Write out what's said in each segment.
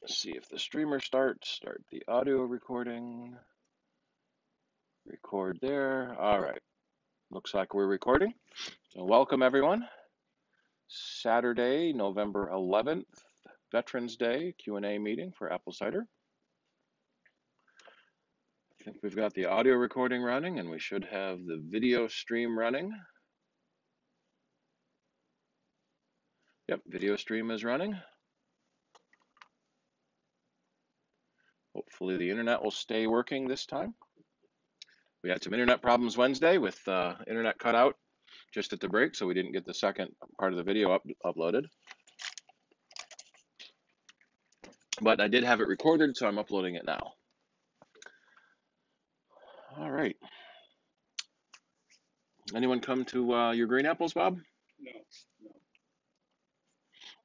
Let's see if the streamer starts. Start the audio recording. Record there. All right. Looks like we're recording. So welcome everyone. Saturday, November 11th, Veterans Day Q&A meeting for Apple Cider. I think we've got the audio recording running and we should have the video stream running. Yep, video stream is running. Hopefully the internet will stay working this time. We had some internet problems Wednesday with internet cut out just at the break, so we didn't get the second part of the video uploaded. But I did have it recorded, so I'm uploading it now. All right. Anyone come to your green apples, Bob? No.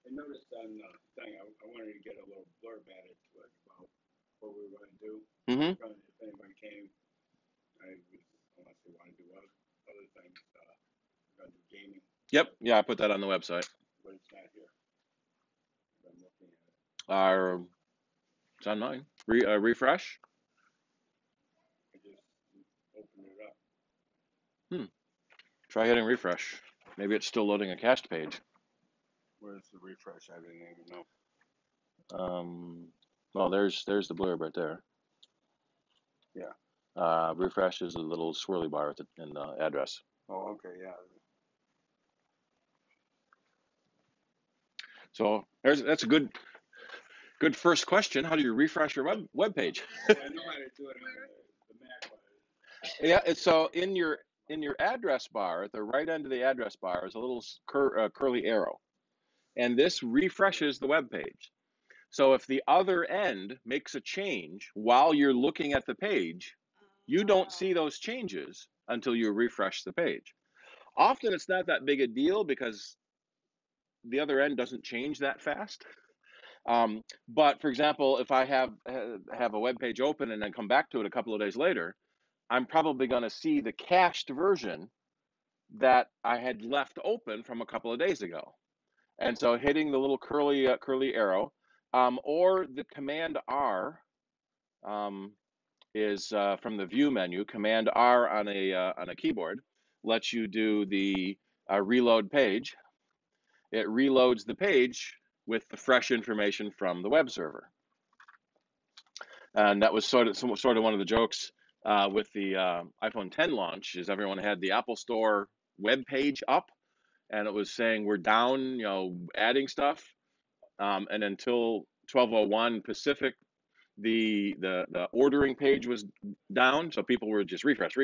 I noticed on the thing, I wanted to get a little blurb added to it about what we were going to do. Mm-hmm. If anyone came, unless they want to do other things, we're going to do gaming. Yep. Yeah, I put that on the website. But it's not here. I'm looking at it. It's on mine. Refresh. I just opened it up. Try hitting refresh. Maybe it's still loading a cached page. Where's the refresh? I didn't even know. Well, there's the blurb right there. Yeah. Refresh is a little swirly bar in the address. Oh, okay, yeah. So that's a good first question. How do you refresh your web page? I know how to do it on the Mac. Yeah, it's so in your address bar, at the right end of the address bar is a little curly arrow, and this refreshes the web page. So if the other end makes a change while you're looking at the page, you don't see those changes until you refresh the page. Often it's not that big a deal because the other end doesn't change that fast. But for example, if I have a web page open and then come back to it a couple of days later, I'm probably going to see the cached version that I had left open from a couple of days ago. And so hitting the little curly arrow, or the Command R is from the View menu. Command R on a keyboard lets you do the reload page. It reloads the page with the fresh information from the web server. And that was sort of one of the jokes with the iPhone 10 launch, is everyone had the Apple Store web page up, and it was saying we're down, adding stuff, and until 12:01 Pacific, the ordering page was down, so people were just refresh,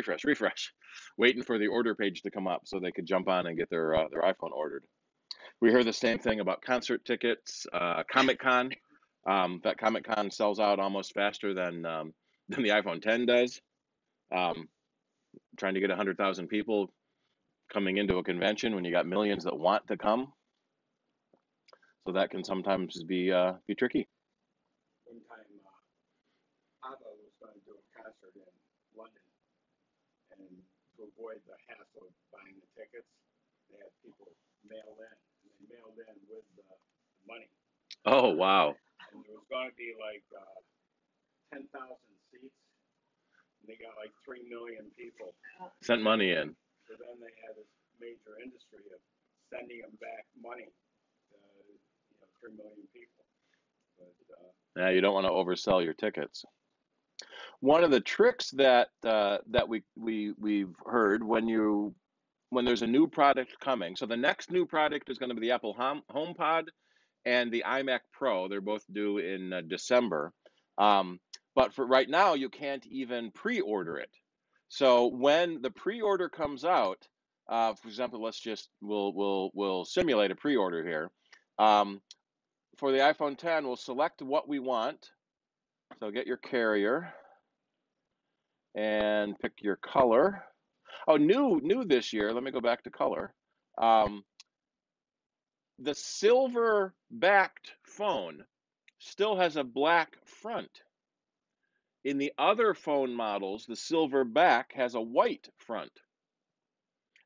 waiting for the order page to come up so they could jump on and get their iPhone ordered. We heard the same thing about concert tickets, Comic-Con. That Comic-Con sells out almost faster than the iPhone 10 does. Trying to get 100,000 people coming into a convention when you got millions that want to come. So that can sometimes be tricky. One time, ABBA was going to do a concert in London, and to avoid the hassle of buying the tickets, they had people mail in, and they mailed in with the money. Oh, wow. And there was going to be like 10,000 seats, and they got like 3 million people. Sent money in. So then they had this major industry of sending them back money to 3 million people. But, yeah, you don't want to oversell your tickets. One of the tricks that we've heard when there's a new product coming. So the next new product is going to be the Apple HomePod and the iMac Pro. They're both due in December. But for right now, you can't even pre-order it. So when the pre-order comes out, for example, we'll simulate a pre-order here. For the iPhone 10, we'll select what we want. So get your carrier and pick your color. Oh, new this year. Let me go back to color. The silver-backed phone still has a black front. In the other phone models, the silver back has a white front.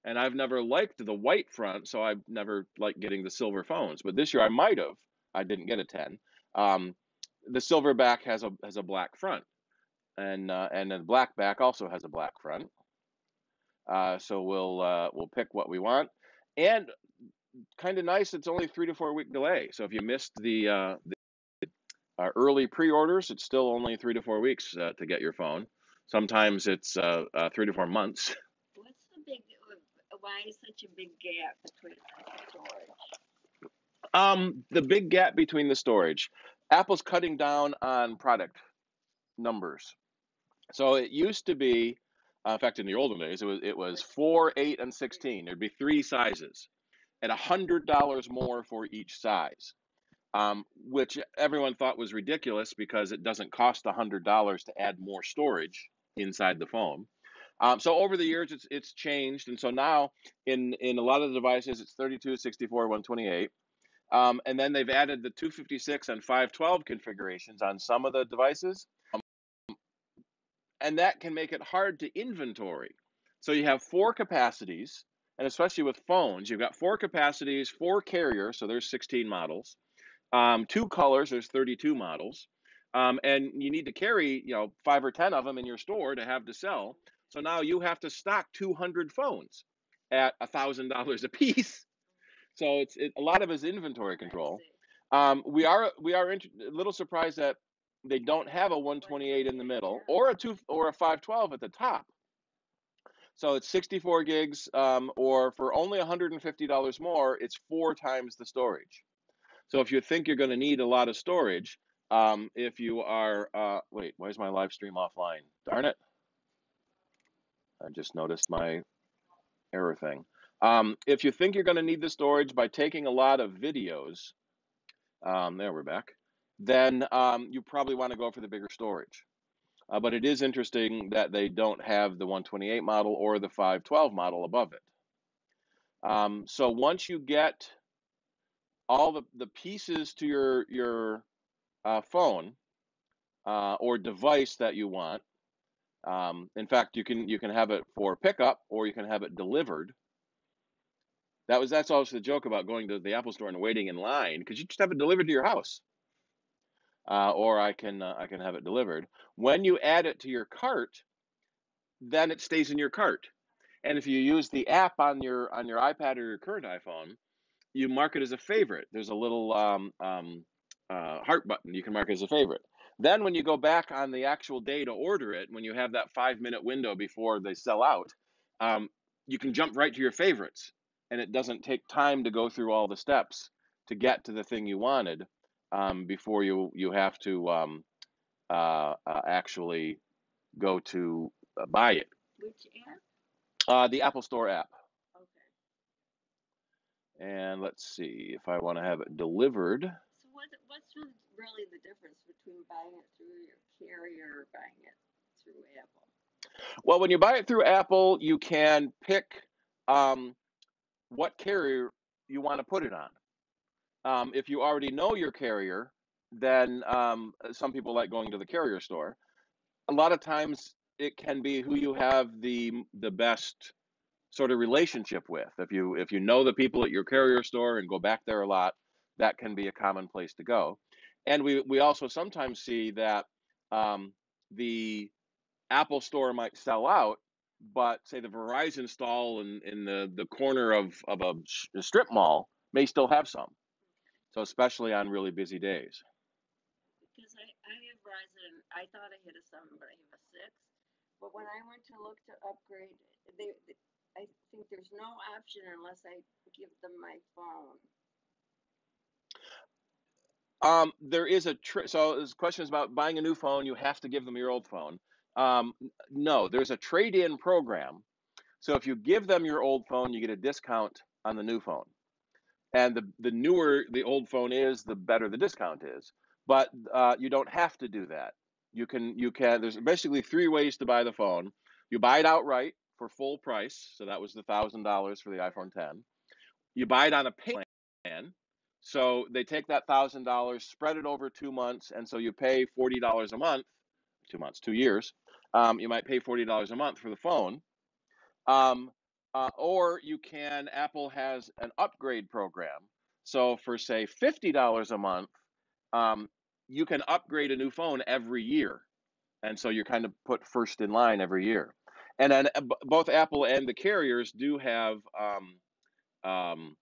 And I've never liked the white front, so I've never liked getting the silver phones. But this year I might have. I didn't get a 10. the silverback has a black front, and the black back also has a black front. So we'll pick what we want, and kind of nice. It's only 3 to 4 week delay. So if you missed the early pre-orders, it's still only 3 to 4 weeks to get your phone. Sometimes it's 3 to 4 months. What's the big? Why is such a big gap between the storage? The big gap between the storage. Apple's cutting down on product numbers. So it used to be, in fact, in the olden days, it was 4, 8, and 16. There'd be 3 sizes at $100 more for each size, which everyone thought was ridiculous because it doesn't cost $100 to add more storage inside the phone. So over the years, it's changed, and so now in a lot of the devices, it's 32, 64, 128. And then they've added the 256 and 512 configurations on some of the devices. And that can make it hard to inventory. So you have 4 capacities, and especially with phones, you've got 4 capacities, 4 carriers, so there's 16 models. 2 colors, there's 32 models. And you need to carry, 5 or 10 of them in your store to have to sell. So now you have to stock 200 phones at $1,000 a piece. So a lot of it is inventory control. We are a little surprised that they don't have a 128 in the middle or a 512 at the top. So it's 64 gigs, or for only $150 more, it's 4 times the storage. So if you think you're going to need a lot of storage, if you are, wait, why is my live stream offline? Darn it. I just noticed my error thing. If you think you're going to need the storage by taking a lot of videos, there we're back, then you probably want to go for the bigger storage. But it is interesting that they don't have the 128 model or the 512 model above it. So once you get all the pieces to your phone or device that you want, in fact, you can have it for pickup or you can have it delivered. That's always the joke about going to the Apple Store and waiting in line, because you just have it delivered to your house. Or I can have it delivered. When you add it to your cart, then it stays in your cart. And if you use the app on your iPad or your current iPhone, you mark it as a favorite. There's a little heart button. You can mark it as a favorite. Then when you go back on the actual day to order it, when you have that 5-minute window before they sell out, you can jump right to your favorites, and it doesn't take time to go through all the steps to get to the thing you wanted before you have to actually go to buy it. Which app? The Apple Store app. Okay. And let's see if I want to have it delivered. So what's really the difference between buying it through your carrier or buying it through Apple? Well, when you buy it through Apple, you can pick what carrier you want to put it on. If you already know your carrier, then some people like going to the carrier store. A lot of times it can be who you have the best sort of relationship with. If you know the people at your carrier store and go back there a lot, that can be a common place to go. And we also sometimes see that the Apple Store might sell out, but say the Verizon stall in the corner of a strip mall may still have some. So especially on really busy days. Because I have Verizon. I thought I hit a 7, but I have a 6. But when I went to look to upgrade, I think there's no option unless I give them my phone. There is so this question is about buying a new phone. You have to give them your old phone. No, there's a trade-in program. So if you give them your old phone, you get a discount on the new phone. And the newer the old phone is, the better the discount is. But you don't have to do that. You can. There's basically 3 ways to buy the phone. You buy it outright for full price. So that was the $1,000 for the iPhone 10. You buy it on a payment plan. So they take that $1,000, spread it over 2 months, and so you pay $40 a month. 2 months, 2 years. You might pay $40 a month for the phone. Or you can. Apple has an upgrade program. So for say $50 a month, you can upgrade a new phone every year. And so you're kind of put first in line every year. And then both Apple and the carriers do have um,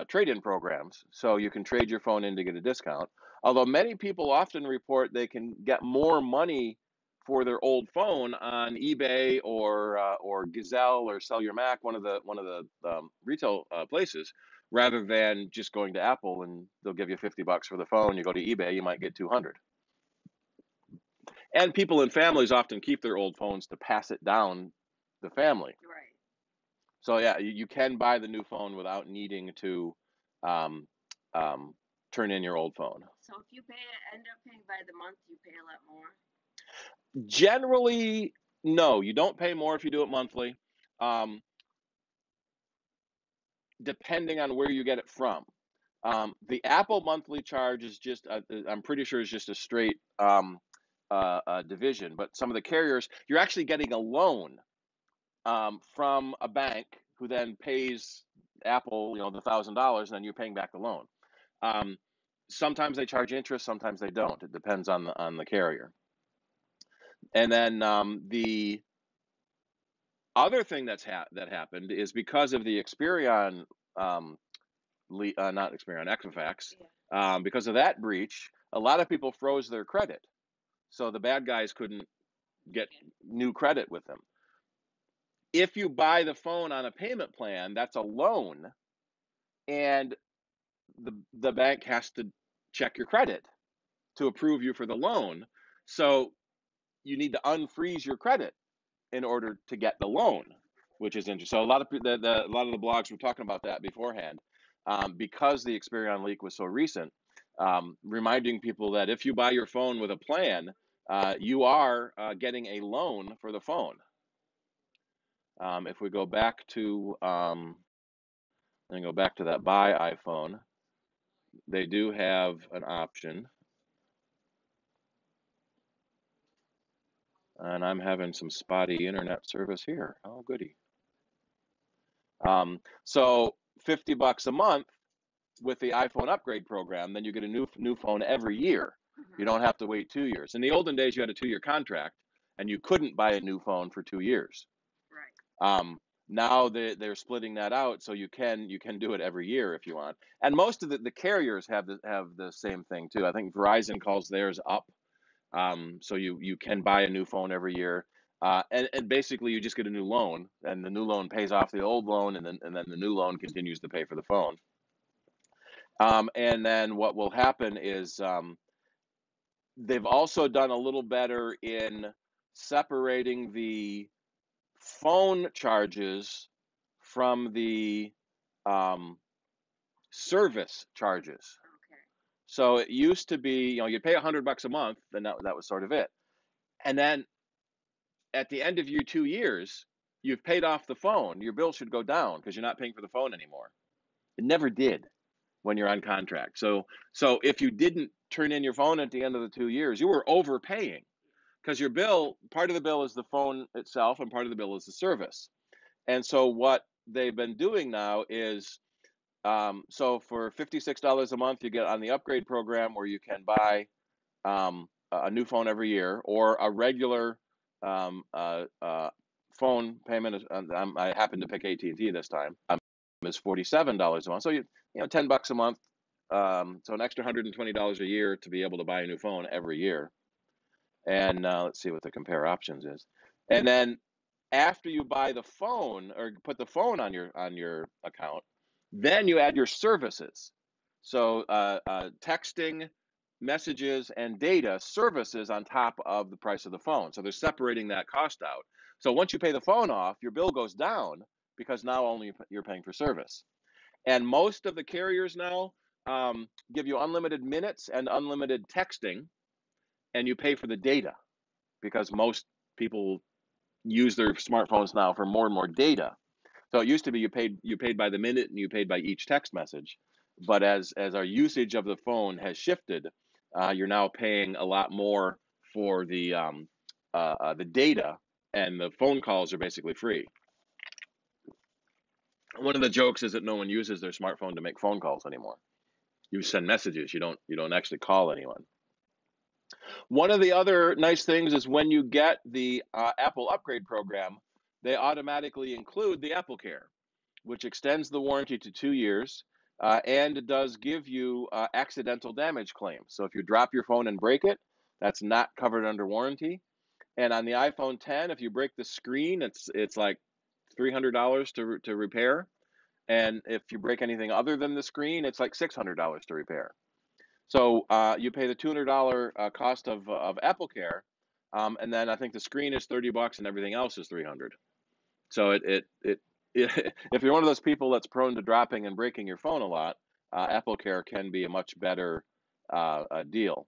trade-in programs, so you can trade your phone in to get a discount. Although many people often report they can get more money for their old phone on eBay or Gazelle or Sell Your Mac, one of the retail places, rather than just going to Apple and they'll give you $50 for the phone. You go to eBay, you might get 200. And people in families often keep their old phones to pass it down the family. Right. So yeah, you can buy the new phone without needing to um, turn in your old phone. So if you end up paying by the month, you pay a lot more. Generally, no, you don't pay more if you do it monthly, um, depending on where you get it from. The Apple monthly charge is just, I'm pretty sure, is just a straight division. But some of the carriers, you're actually getting a loan from a bank who then pays Apple, the $1,000, and then you're paying back the loan. Sometimes they charge interest, sometimes they don't. It depends on the carrier. And then the other thing that happened is because of the Experian, not Experian, Equifax, Yeah. because of that breach, a lot of people froze their credit. So the bad guys couldn't get new credit with them. If you buy the phone on a payment plan, that's a loan, and the bank has to check your credit to approve you for the loan. So you need to unfreeze your credit in order to get the loan, which is interesting. So a lot of a lot of the blogs were talking about that beforehand, because the Experian leak was so recent, reminding people that if you buy your phone with a plan, you are getting a loan for the phone. If we go back to and go back to that buy iPhone, they do have an option. And I'm having some spotty internet service here. Oh, goody. So $50 a month with the iPhone upgrade program, then you get a new phone every year. Mm-hmm. You don't have to wait 2 years. In the olden days, you had a 2-year contract, and you couldn't buy a new phone for 2 years. Right. Now they're splitting that out, so you can do it every year if you want. And most of the carriers have the same thing too. I think Verizon calls theirs up. So you can buy a new phone every year, and basically you just get a new loan, and the new loan pays off the old loan, and then the new loan continues to pay for the phone. And then what will happen is they've also done a little better in separating the phone charges from the service charges. Okay. So it used to be, you'd pay $100 a month, and that was sort of it. And then at the end of your 2 years, you've paid off the phone. Your bill should go down because you're not paying for the phone anymore. It never did when you're on contract. So if you didn't turn in your phone at the end of the 2 years, you were overpaying because your bill, part of the bill is the phone itself, and part of the bill is the service. And so what they've been doing now is, so for $56 a month, you get on the upgrade program where you can buy a new phone every year, or a regular phone payment. I happen to pick AT&T this time. Is $47 a month. So $10 a month. So an extra $120 a year to be able to buy a new phone every year. And let's see what the compare options is. And then after you buy the phone or put the phone on your account, then you add your services. So texting, messages, and data services on top of the price of the phone. So they're separating that cost out. So once you pay the phone off, your bill goes down because now only you're paying for service. And most of the carriers now give you unlimited minutes and unlimited texting, and you pay for the data because most people use their smartphones now for more and more data. So it used to be you paid by the minute and you paid by each text message, but as our usage of the phone has shifted, you're now paying a lot more for the data, and the phone calls are basically free. One of the jokes is that no one uses their smartphone to make phone calls anymore. You send messages. You don't actually call anyone. One of the other nice things is when you get the Apple upgrade program, they automatically include the Apple Care, which extends the warranty to 2 years, and it does give you accidental damage claims. So if you drop your phone and break it, that's not covered under warranty. And on the iPhone 10, if you break the screen, it's like $300 to repair. And if you break anything other than the screen, it's like $600 to repair. So you pay the $200 cost of Apple Care, and then I think the screen is $30 and everything else is $300. So if you're one of those people that's prone to dropping and breaking your phone a lot, Apple Care can be a much better deal.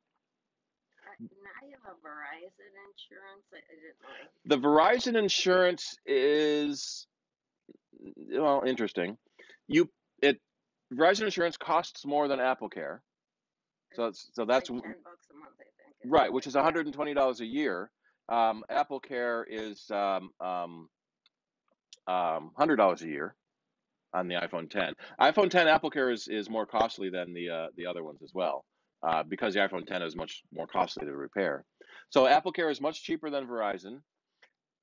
I have a Verizon insurance. I didn't know. The Verizon insurance is, well, interesting. Verizon insurance costs more than Apple Care. So that's like $10 a month, I think. right, which is $120 a year. Apple Care is $100 a year on the iPhone 10. iPhone 10 Apple Care is more costly than the other ones as well, because the iPhone 10 is much more costly to repair. So Apple Care is much cheaper than Verizon,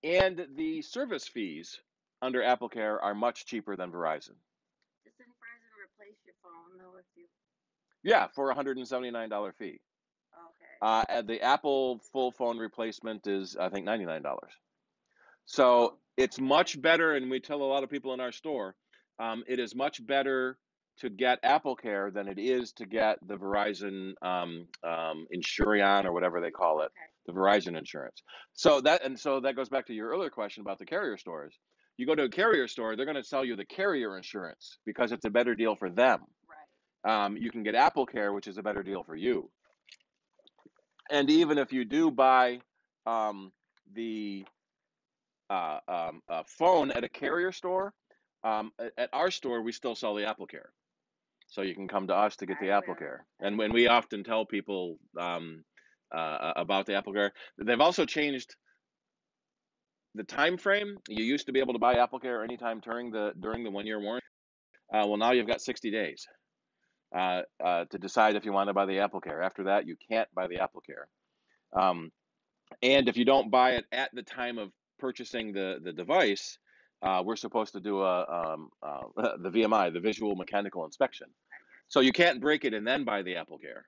and the service fees under Apple Care are much cheaper than Verizon. Doesn't Verizon replace your phone though if you? Yeah, for a $179 fee. Okay. And the Apple full phone replacement is, I think, $99. So it's much better, and we tell a lot of people in our store, it is much better to get Apple Care than it is to get the Verizon Insurion or whatever they call it, the Verizon insurance. So that goes back to your earlier question about the carrier stores. You go to a carrier store, they're going to sell you the carrier insurance because it's a better deal for them. Right. You can get Apple Care, which is a better deal for you. And even if you do buy the phone at a carrier store, at our store we still sell the Apple Care, so you can come to us to get the Apple Care. And when we often tell people about the Apple Care, they've also changed the time frame. You used to be able to buy Apple Care anytime during the 1-year warranty. Well, now you've got 60 days to decide if you want to buy the Apple Care. After that, you can't buy the Apple Care. And if you don't buy it at the time of purchasing the device, we're supposed to do the VMI, the visual mechanical inspection. So you can't break it and then buy the Apple Care.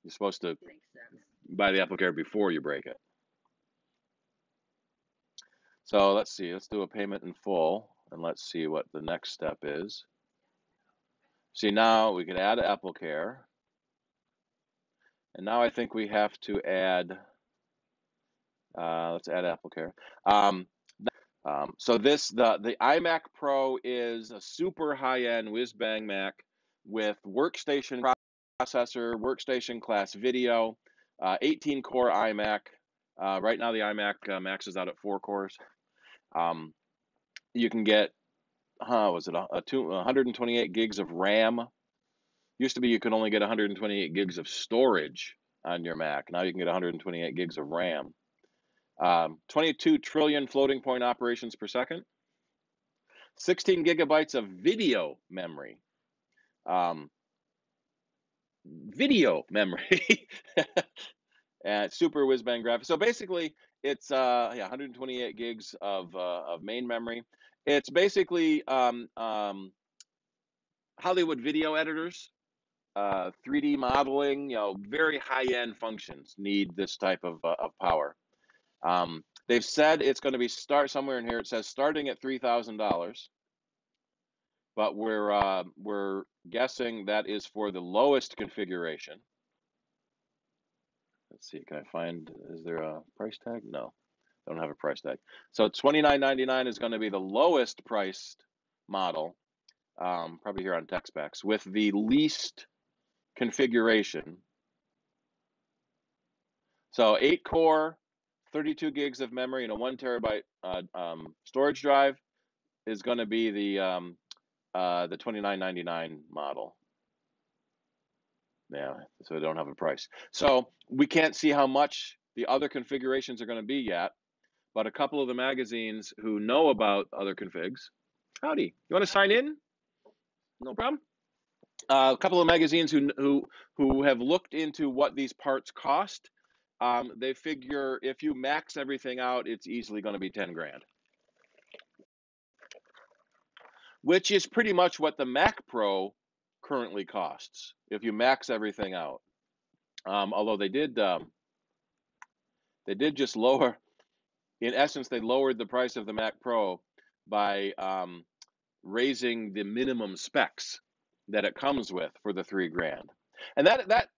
You're supposed to buy the Apple Care before you break it. So let's see, let's do a payment in full, and let's see what the next step is. See, now we can add Apple Care. And now I think we have to add, let's add Apple Care. So the iMac Pro is a super high-end whiz-bang Mac with workstation processor, workstation class video, 18-core iMac. Right now the iMac maxes out at 4 cores. You can get, was it 128 gigs of RAM? Used to be you could only get 128 gigs of storage on your Mac. Now you can get 128 gigs of RAM. 22 trillion floating point operations per second. 16 gigabytes of video memory. Video memory. Super whiz-bang graphics. So basically, it's 128 gigs of main memory. It's basically Hollywood video editors, 3D modeling. Very high-end functions need this type of power. They've said it's going to be somewhere in here. It says starting at $3,000, but we're guessing that is for the lowest configuration. Let's see, can I find, is there a price tag? No, don't have a price tag. So $29.99 is going to be the lowest priced model, probably here on Tech Specs, with the least configuration. So 8-core, 32 gigs of memory, and a 1 terabyte storage drive is going to be the $29.99 model. Yeah, so they don't have a price. So we can't see how much the other configurations are going to be yet, but a couple of the magazines who know about other configs, howdy, you want to sign in? No problem. A couple of magazines who have looked into what these parts cost. They figure if you max everything out, it's easily going to be 10 grand, which is pretty much what the Mac Pro currently costs if you max everything out. Although they did just lower, in essence, they lowered the price of the Mac Pro by raising the minimum specs that it comes with for the 3 grand. And that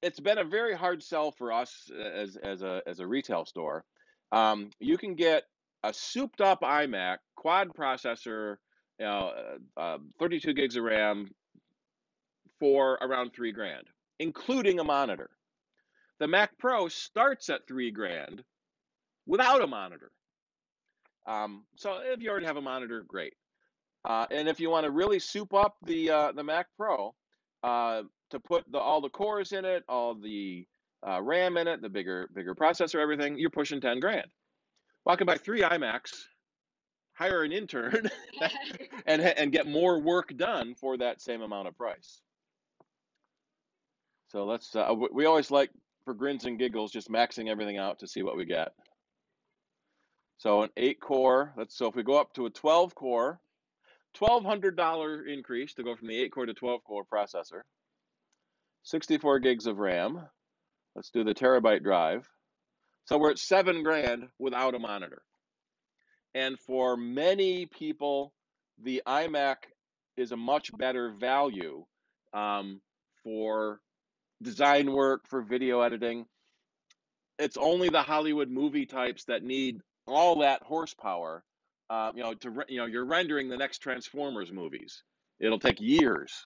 it's been a very hard sell for us as a retail store. You can get a souped up iMac quad processor, 32 gigs of RAM for around 3 grand, including a monitor. The Mac Pro starts at 3 grand without a monitor. So if you already have a monitor, great. And if you want to really soup up the Mac Pro, to put all the cores in it, all the RAM in it, the bigger processor, everything, you're pushing 10 grand. Well, I can buy 3 iMacs, hire an intern, and get more work done for that same amount of price. So let's. We always like, for grins and giggles, just maxing everything out to see what we get. So an 8-core. So if we go up to a 12-core, $1,200 increase to go from the 8-core to 12-core processor. 64 gigs of RAM. Let's do the terabyte drive. So we're at 7 grand without a monitor. And for many people, the iMac is a much better value for design work, for video editing. It's only the Hollywood movie types that need all that horsepower. You're rendering the next Transformers movies. It'll take years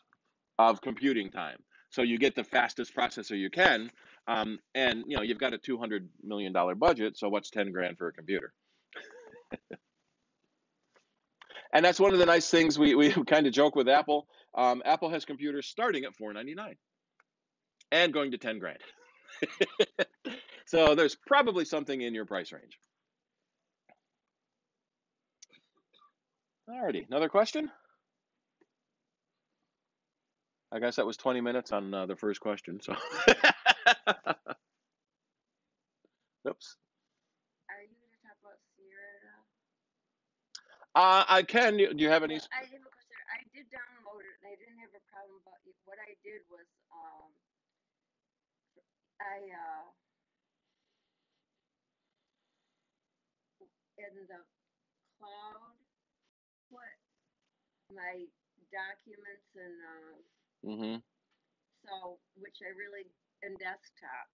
of computing time. So you get the fastest processor you can, and you've got a $200 million budget. So what's 10 grand for a computer? And that's one of the nice things we kind of joke with Apple. Apple has computers starting at $499 and going to 10 grand. So there's probably something in your price range. Alrighty, another question? I guess that was 20 minutes on the first question. So, oops. Are you going to talk about Sierra? I can. Do you have any? I have a question. I did download it, and I didn't have a problem. But what I did was, in the cloud, put my documents and so which I really in desktop,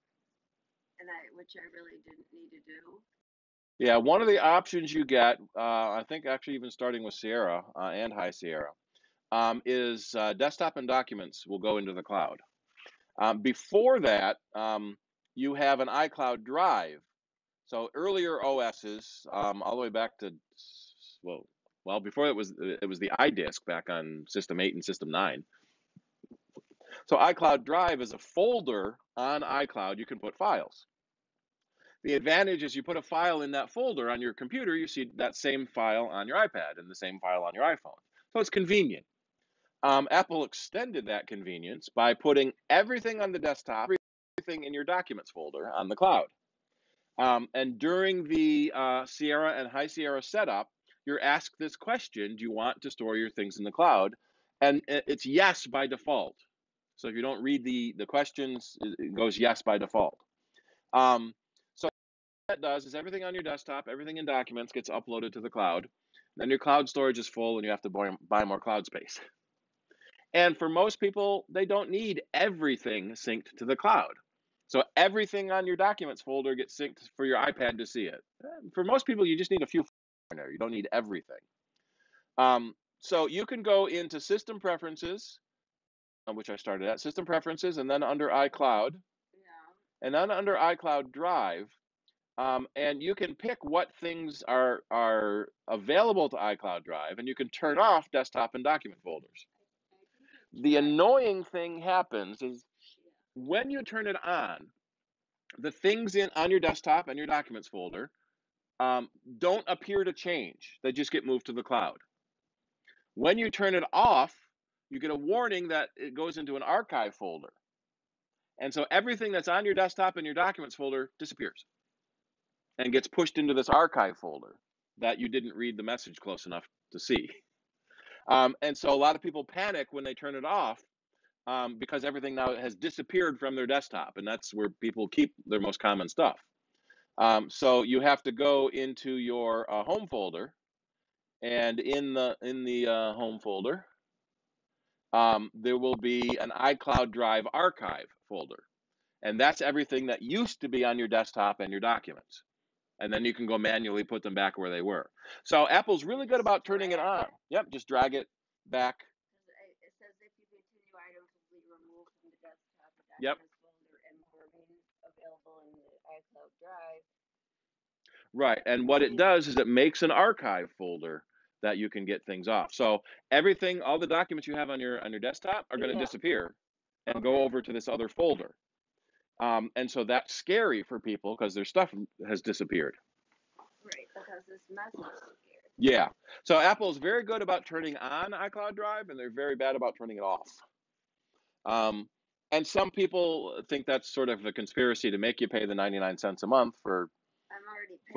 which I really didn't need to do. Yeah, one of the options you get, I think actually even starting with Sierra and High Sierra, is desktop and documents will go into the cloud. Before that, you have an iCloud drive. So earlier OSs, all the way back to, well, before it was the iDisk back on System 8 and System 9. So iCloud Drive is a folder on iCloud you can put files. The advantage is you put a file in that folder on your computer, you see that same file on your iPad and the same file on your iPhone. So it's convenient. Apple extended that convenience by putting everything on the desktop, everything in your documents folder on the cloud. And during the Sierra and High Sierra setup, you're asked this question: do you want to store your things in the cloud? And it's yes by default. So if you don't read the questions, it goes yes by default. So what that does is everything on your desktop, everything in documents gets uploaded to the cloud. Then your cloud storage is full and you have to buy more cloud space. And for most people, they don't need everything synced to the cloud. So everything on your documents folder gets synced for your iPad to see it. For most people, you just need a few in there. You don't need everything. So you can go into System Preferences, which I started at, System Preferences, and then under iCloud, and then under iCloud Drive, and you can pick what things are available to iCloud Drive, and you can turn off desktop and document folders. The annoying thing happens is when you turn it on, the things on your desktop and your documents folder don't appear to change. They just get moved to the cloud. When you turn it off, you get a warning that it goes into an archive folder. And so everything that's on your desktop in your documents folder disappears and gets pushed into this archive folder that you didn't read the message close enough to see. And so a lot of people panic when they turn it off because everything now has disappeared from their desktop, and that's where people keep their most common stuff. So you have to go into your home folder, and in the home folder, there will be an iCloud Drive archive folder, and that's everything that used to be on your desktop and your documents. And then you can go manually put them back where they were. So Apple's really good about turning it on. Yep, just drag it back. It says if you continue, items will be removed from the desktop Yep. folder and more remains available in the iCloud Drive. Right, and what it does is it makes an archive folder that you can get things off. So everything, all the documents you have on your desktop are going to disappear and go over to this other folder. And so that's scary for people because their stuff has disappeared. Right, because this message disappeared. Yeah. So Apple is very good about turning on iCloud Drive, and they're very bad about turning it off. And some people think that's sort of a conspiracy to make you pay the 99 cents a month for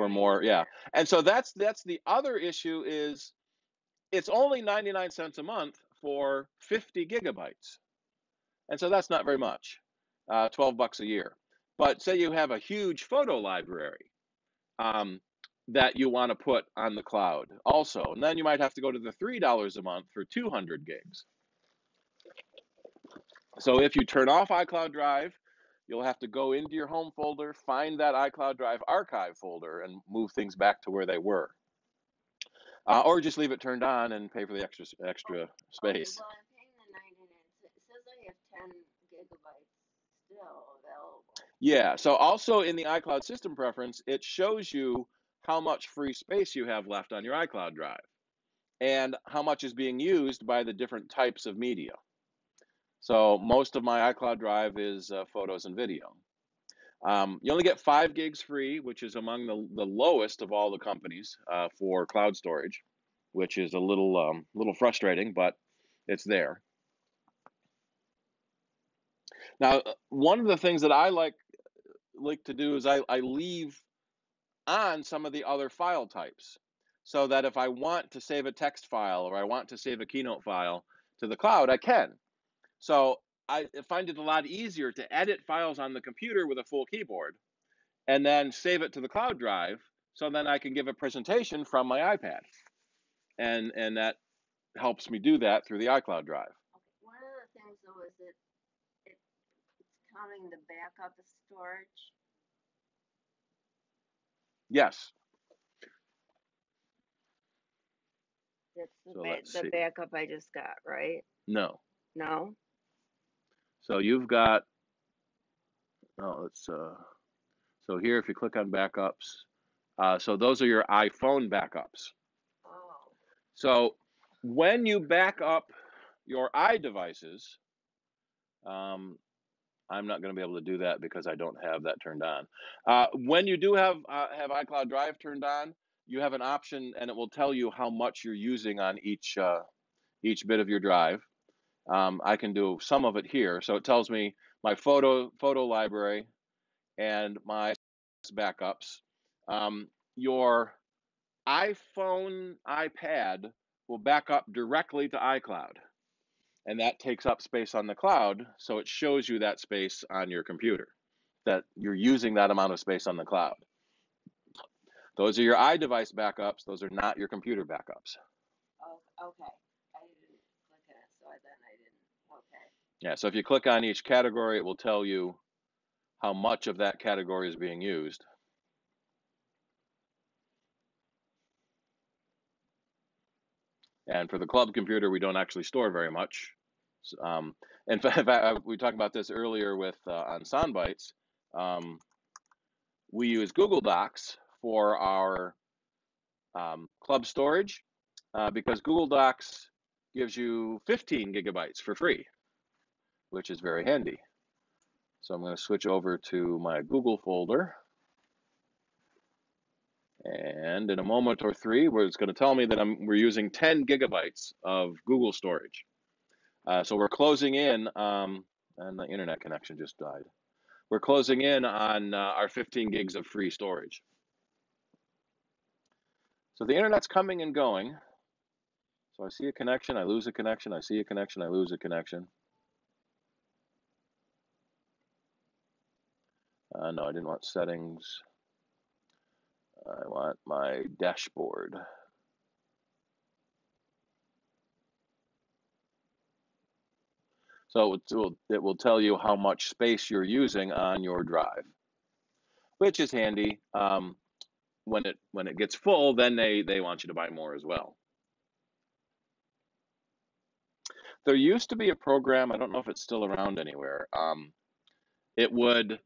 more. Yeah. And so that's the other issue is it's only 99 cents a month for 50 gigabytes. And so that's not very much, 12 bucks a year. But say you have a huge photo library that you want to put on the cloud also. And then you might have to go to the $3 a month for 200 gigs. So if you turn off iCloud Drive, you'll have to go into your home folder, find that iCloud Drive archive folder, and move things back to where they were. Or just leave it turned on and pay for the extra space. Okay, well, I'm paying the 99. It says I have 10 gigabytes still available. Yeah, so also in the iCloud system preference, it shows you how much free space you have left on your iCloud Drive and how much is being used by the different types of media. So most of my iCloud Drive is photos and video. You only get 5 gigs free, which is among the lowest of all the companies for cloud storage, which is a little frustrating, but it's there. Now, one of the things that I like to do is I leave on some of the other file types so that if I want to save a text file or I want to save a Keynote file to the cloud, I can. So I find it a lot easier to edit files on the computer with a full keyboard and then save it to the cloud drive so then I can give a presentation from my iPad. And that helps me do that through the iCloud Drive. Okay. One of the things though is that it's counting the backup storage. Yes. That's the backup I just got, right? No. No? So you've got, so here if you click on backups, so those are your iPhone backups. Oh. So when you back up your iDevices, I'm not going to be able to do that because I don't have that turned on. When you do have iCloud Drive turned on, you have an option, and it will tell you how much you're using on each bit of your drive. I can do some of it here, so it tells me my photo library and my backups. Your iPhone, iPad will back up directly to iCloud, and that takes up space on the cloud, so it shows you that space on your computer, that you're using that amount of space on the cloud. Those are your iDevice backups. Those are not your computer backups. Oh, okay. I didn't click on it, so then I didn't. Okay. Yeah, so if you click on each category, it will tell you how much of that category is being used. And for the club computer, we don't actually store very much. In fact, we talked about this earlier with on Soundbites. We use Google Docs for our club storage because Google Docs gives you 15 gigabytes for free, which is very handy. So I'm going to switch over to my Google folder. And in a moment or three, where it's going to tell me that we're using 10 gigabytes of Google storage. So we're closing in, and the internet connection just died. We're closing in on our 15 gigs of free storage. So the internet's coming and going. So I see a connection, I lose a connection, I see a connection, I lose a connection. No, I didn't want settings. I want my dashboard. So it will tell you how much space you're using on your drive, which is handy. When it gets full, then they want you to buy more as well. There used to be a program, I don't know if it's still around anywhere. It would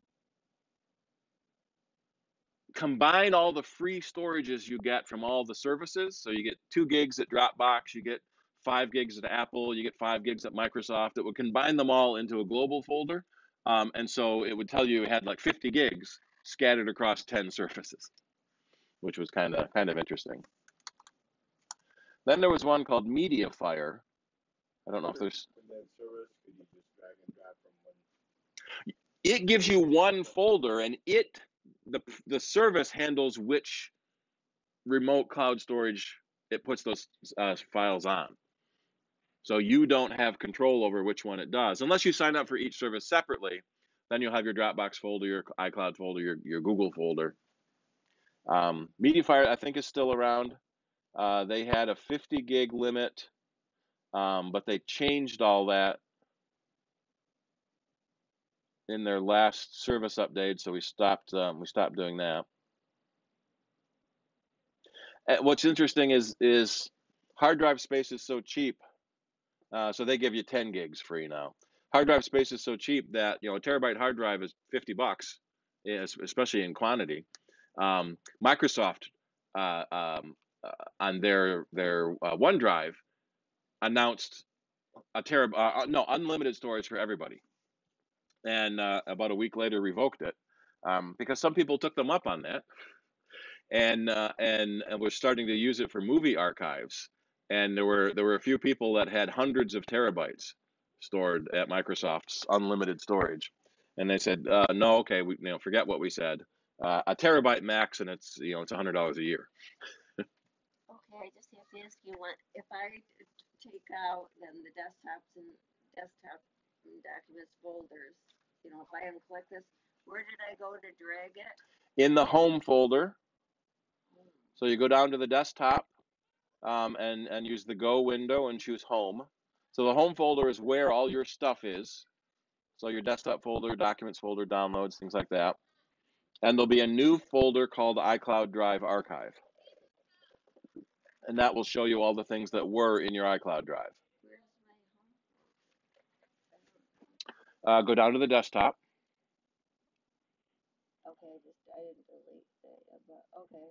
combine all the free storages you get from all the services. So you get 2 gigs at Dropbox, you get 5 gigs at Apple, you get 5 gigs at Microsoft. It would combine them all into a global folder. And so it would tell you it had like 50 gigs scattered across 10 services, which was kind of interesting. Then there was one called MediaFire. I don't know if there's. It gives you one folder, and the service handles which remote cloud storage it puts those files on. So you don't have control over which one it does, unless you sign up for each service separately. Then you'll have your Dropbox folder, your iCloud folder, your Google folder. MediaFire, I think, is still around. They had a 50 gig limit, but they changed all that in their last service update, so we stopped doing that. What's interesting is hard drive space is so cheap, so they give you 10 gigs free now. Hard drive space is so cheap that a terabyte hard drive is $50, especially in quantity. Microsoft on their OneDrive announced unlimited storage for everybody, and about a week later revoked it because some people took them up on that, and we're starting to use it for movie archives. And there were a few people that had hundreds of terabytes stored at Microsoft's unlimited storage, and they said, no, okay, we forget what we said. A terabyte max, and it's it's $100 a year. Okay, I just have to ask you one. If I take out then the desktops and desktop documents folders, if I unclick this, where did I go to drag it? In the home folder. So you go down to the desktop and use the Go window and choose Home. So the Home folder is where all your stuff is. So your desktop folder, documents folder, downloads, things like that. And there'll be a new folder called iCloud Drive Archive. And that will show you all the things that were in your iCloud Drive. Where's my home? Go down to the desktop. Okay, I didn't delete it, but okay.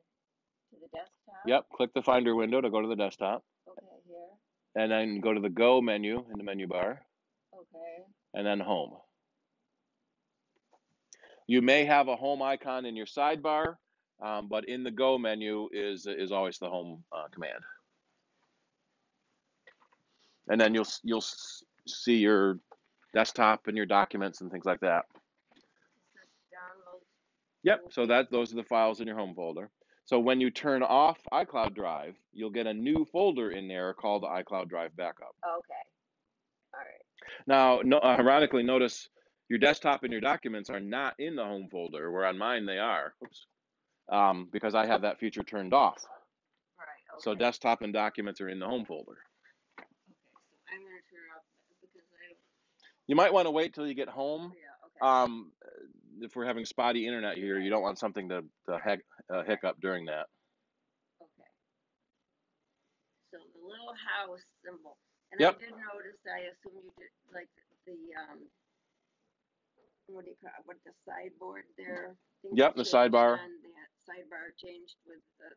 To the desktop? Yep, click the Finder window to go to the desktop. Okay, here. And then go to the Go menu in the menu bar. Okay. And then Home. You may have a home icon in your sidebar, but in the Go menu is always the Home command. And then you'll see your desktop and your documents and things like that. Download. Yep. So those are the files in your home folder. So when you turn off iCloud Drive, you'll get a new folder in there called the iCloud Drive Backup. Okay. All right. Now, ironically, notice your desktop and your documents are not in the home folder, where on mine they are. Oops. Because I have that feature turned off. Right. Okay. So desktop and documents are in the home folder. Okay. So I'm going to turn off because You might want to wait till you get home. Yeah. Okay. If we're having spotty internet here, you don't want something to hiccup during that. Okay. So the little house symbol. And Yep. I did notice, I assume you did, like, the, what do you call it, what the sideboard there? Yep, the sidebar. And that sidebar changed with the.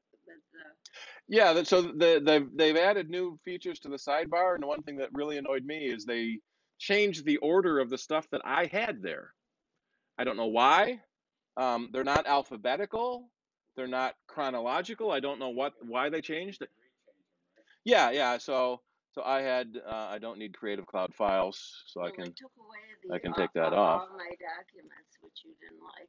Yeah, so they've added new features to the sidebar, and the one thing that really annoyed me is they changed the order of the stuff that I had there. I don't know why. They're not alphabetical. They're not chronological. I don't know why they changed it. Yeah. So So I don't need Creative Cloud files, so Well, they took away I can take that off. all my documents, which you didn't like.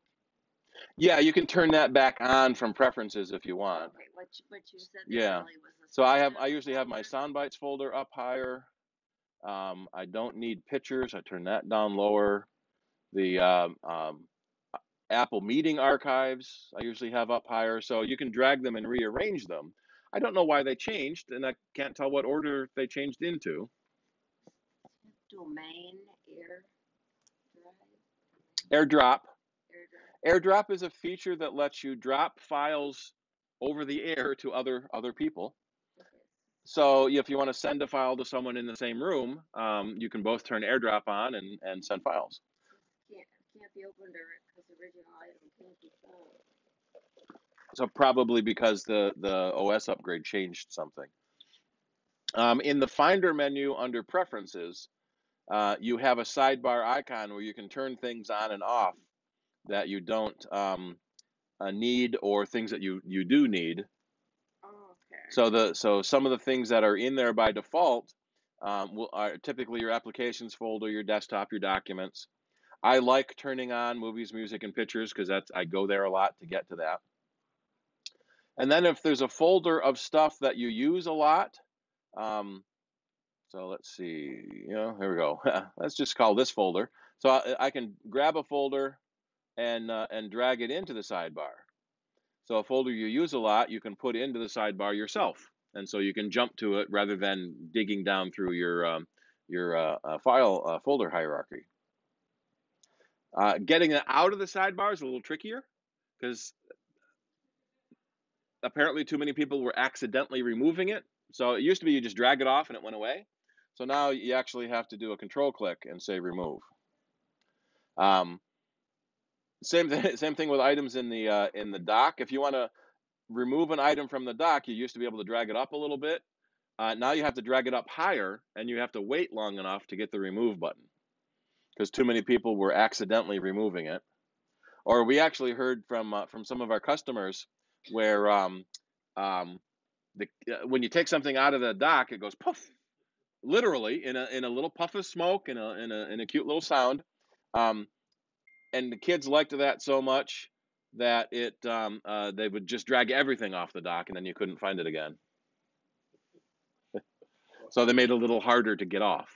Yeah, you can turn that back on from preferences if you want. Okay, but you said Yeah. really was a So I usually have my soundbites folder up higher. I don't need pictures. I turn that down lower. The Apple Meeting archives I usually have up higher, so you can drag them and rearrange them. I don't know why they changed, and I can't tell what order they changed into. Domain AirDrop. AirDrop is a feature that lets you drop files over the air to other people. Okay. So if you want to send a file to someone in the same room, you can both turn AirDrop on and send files. Can't be opened because the original item can't be found. So probably because the OS upgrade changed something. In the Finder menu under Preferences, you have a sidebar icon where you can turn things on and off that you don't need or things that you do need. Oh, okay. So some of the things that are in there by default are typically your applications folder, your desktop, your documents. I like turning on movies, music, and pictures because I go there a lot to get to that. And then if there's a folder of stuff that you use a lot, so let's see, here we go. Let's just call this folder. So I can grab a folder and drag it into the sidebar. So a folder you use a lot, you can put into the sidebar yourself, and so you can jump to it rather than digging down through your file folder hierarchy. Getting it out of the sidebar is a little trickier because apparently too many people were accidentally removing it. So it used to be you just drag it off and it went away. So now you actually have to do a control click and say remove. Same thing with items in the dock. If you want to remove an item from the dock, you used to be able to drag it up a little bit. Now you have to drag it up higher, and you have to wait long enough to get the remove button because too many people were accidentally removing it. Or we actually heard from some of our customers where when you take something out of the dock, it goes poof, literally in a little puff of smoke and in a cute little sound. And the kids liked that so much that they would just drag everything off the dock, and then you couldn't find it again. So they made it a little harder to get off.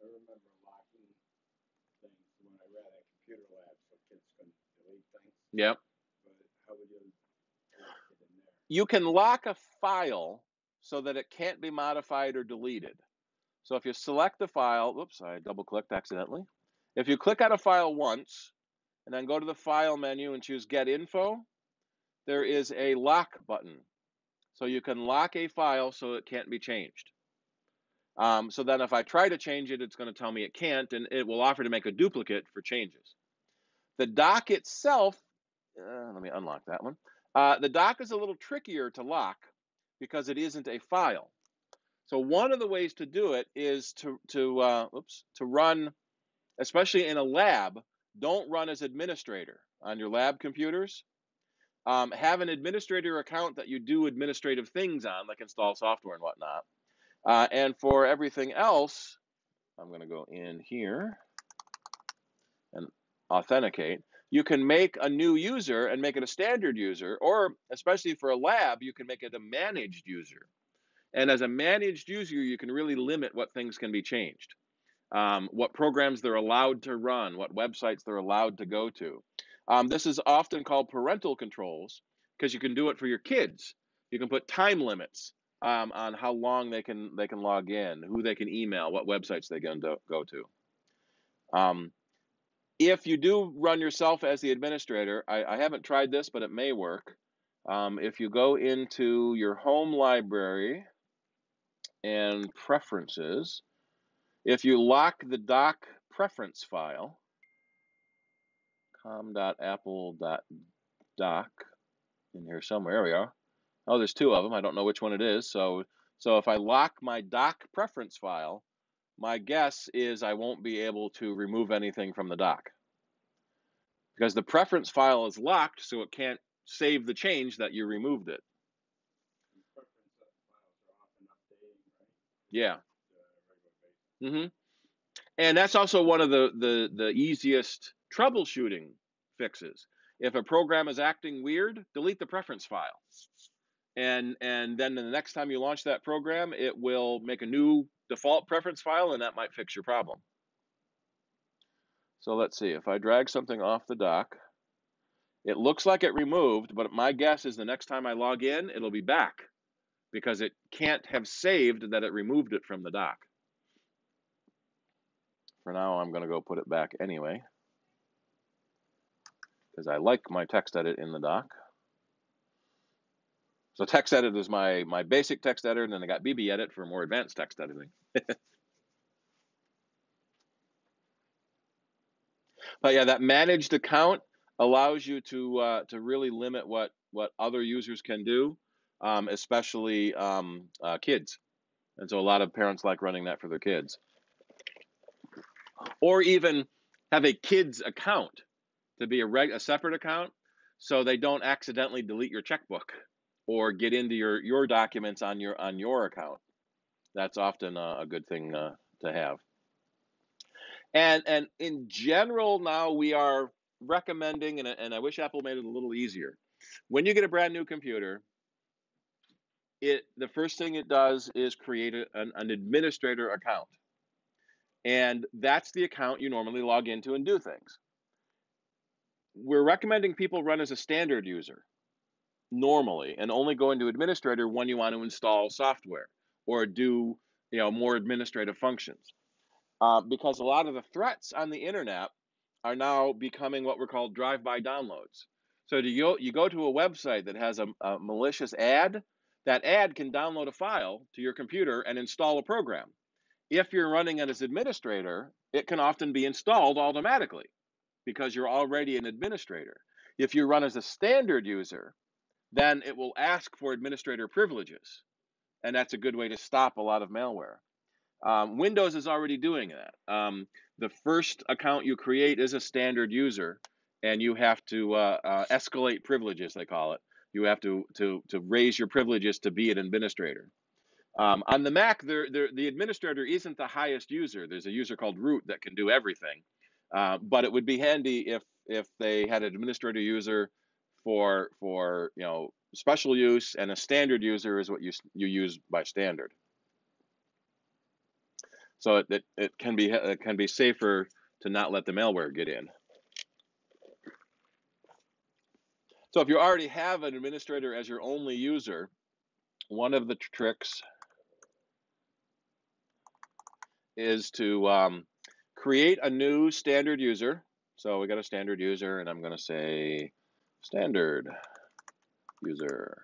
I remember locking things when I read at computer lab so kids couldn't delete things. Yep. But how would you lock it in there? You can lock a file so that it can't be modified or deleted. So if you select the file, whoops, I double-clicked accidentally. If you click on a file once and then go to the File menu and choose Get Info, there is a lock button. So you can lock a file so it can't be changed. So then if I try to change it, it's going to tell me it can't, and it will offer to make a duplicate for changes. The dock itself, let me unlock that one. The dock is a little trickier to lock because it isn't a file. So one of the ways to do it is to run, especially in a lab, don't run as administrator on your lab computers. Have an administrator account that you do administrative things on, like install software and whatnot. And for everything else, I'm going to go in here and authenticate. You can make a new user and make it a standard user, or especially for a lab, you can make it a managed user. And as a managed user, you can really limit what things can be changed, what programs they're allowed to run, what websites they're allowed to go to. This is often called parental controls because you can do it for your kids. You can put time limits on how long they can log in, who they can email, what websites they can go to. If you do run yourself as the administrator, I haven't tried this, but it may work. If you go into your home library and preferences, if you lock the doc preference file, com.apple.doc, in here somewhere, there we are. Oh, there's two of them. I don't know which one it is. So if I lock my doc preference file, my guess is I won't be able to remove anything from the doc because the preference file is locked, so it can't save the change that you removed it. These preference files are often updating, right? Yeah. the regular basis. And that's also one of the easiest troubleshooting fixes. If a program is acting weird, delete the preference file. And then the next time you launch that program, it will make a new default preference file, and that might fix your problem. So let's see, if I drag something off the dock, it looks like it removed, but my guess is the next time I log in, it'll be back because it can't have saved that it removed it from the dock. For now, I'm going to go put it back anyway because I like my text edit in the dock. So text edit is my basic text editor, and then I got BB edit for more advanced text editing. But yeah, that managed account allows you to really limit what other users can do, especially kids. And so a lot of parents like running that for their kids, or even have a kids account to be a separate account, so they don't accidentally delete your checkbook or get into your documents on your account. That's often a good thing to have. And in general, now we are recommending, and I wish Apple made it a little easier. When you get a brand new computer, the first thing it does is create an administrator account. And that's the account you normally log into and do things. We're recommending people run as a standard user normally and only go into administrator when you want to install software or do more administrative functions. Because a lot of the threats on the internet are now becoming what we're called drive-by downloads. So you go to a website that has a malicious ad, that ad can download a file to your computer and install a program. If you're running it as administrator, it can often be installed automatically because you're already an administrator. If you run as a standard user, then it will ask for administrator privileges, and that's a good way to stop a lot of malware. Windows is already doing that. The first account you create is a standard user, and you have to escalate privileges, they call it. You have to raise your privileges to be an administrator. On the Mac, the administrator isn't the highest user. There's a user called root that can do everything. But it would be handy if they had an administrator user for special use, and a standard user is what you use by standard. So it can be safer to not let the malware get in. So if you already have an administrator as your only user, one of the tricks is to create a new standard user. So we got a standard user, and I'm going to say standard user,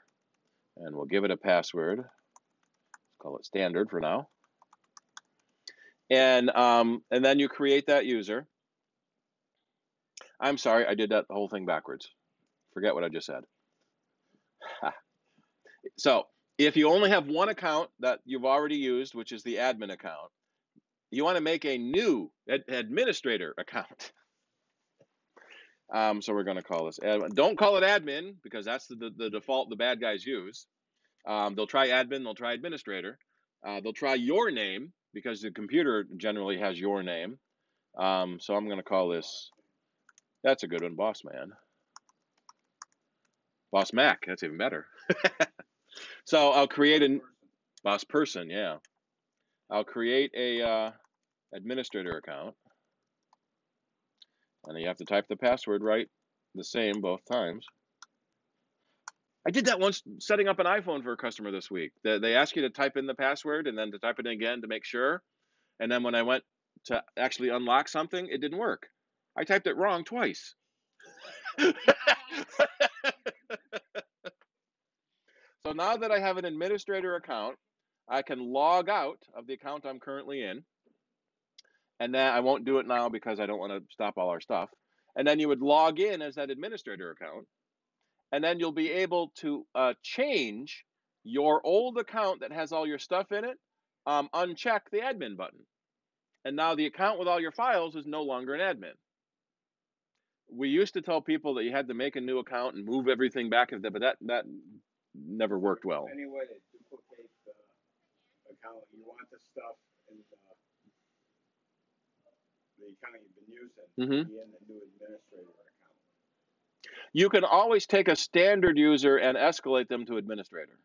and we'll give it a password. Let's call it standard for now. And then you create that user. I'm sorry, I did that whole thing backwards. Forget what I just said. So if you only have one account that you've already used, which is the admin account, you want to make a new administrator account. So we're going to call this admin. Don't call it admin, because that's the default the bad guys use. They'll try admin, they'll try administrator. They'll try your name, because the computer generally has your name. So I'm going to call this, that's a good one, Boss Man. Boss Mac, that's even better. So I'll create a Boss Person, yeah. I'll create a administrator account, and you have to type the password right the same both times. I did that once setting up an iPhone for a customer this week. They ask you to type in the password and then to type it in again to make sure. And then when I went to actually unlock something, it didn't work. I typed it wrong twice. So now that I have an administrator account, I can log out of the account I'm currently in. And then I won't do it now because I don't want to stop all our stuff. And then you would log in as that administrator account. And then you'll be able to change your old account that has all your stuff in it, uncheck the admin button. And now the account with all your files is no longer an admin. We used to tell people that you had to make a new account and move everything back, but that never worked well. Any way to duplicate the account, you want the stuff in the account you've been using Mm-hmm. to be in the new administrator account. You can always take a standard user and escalate them to administrator.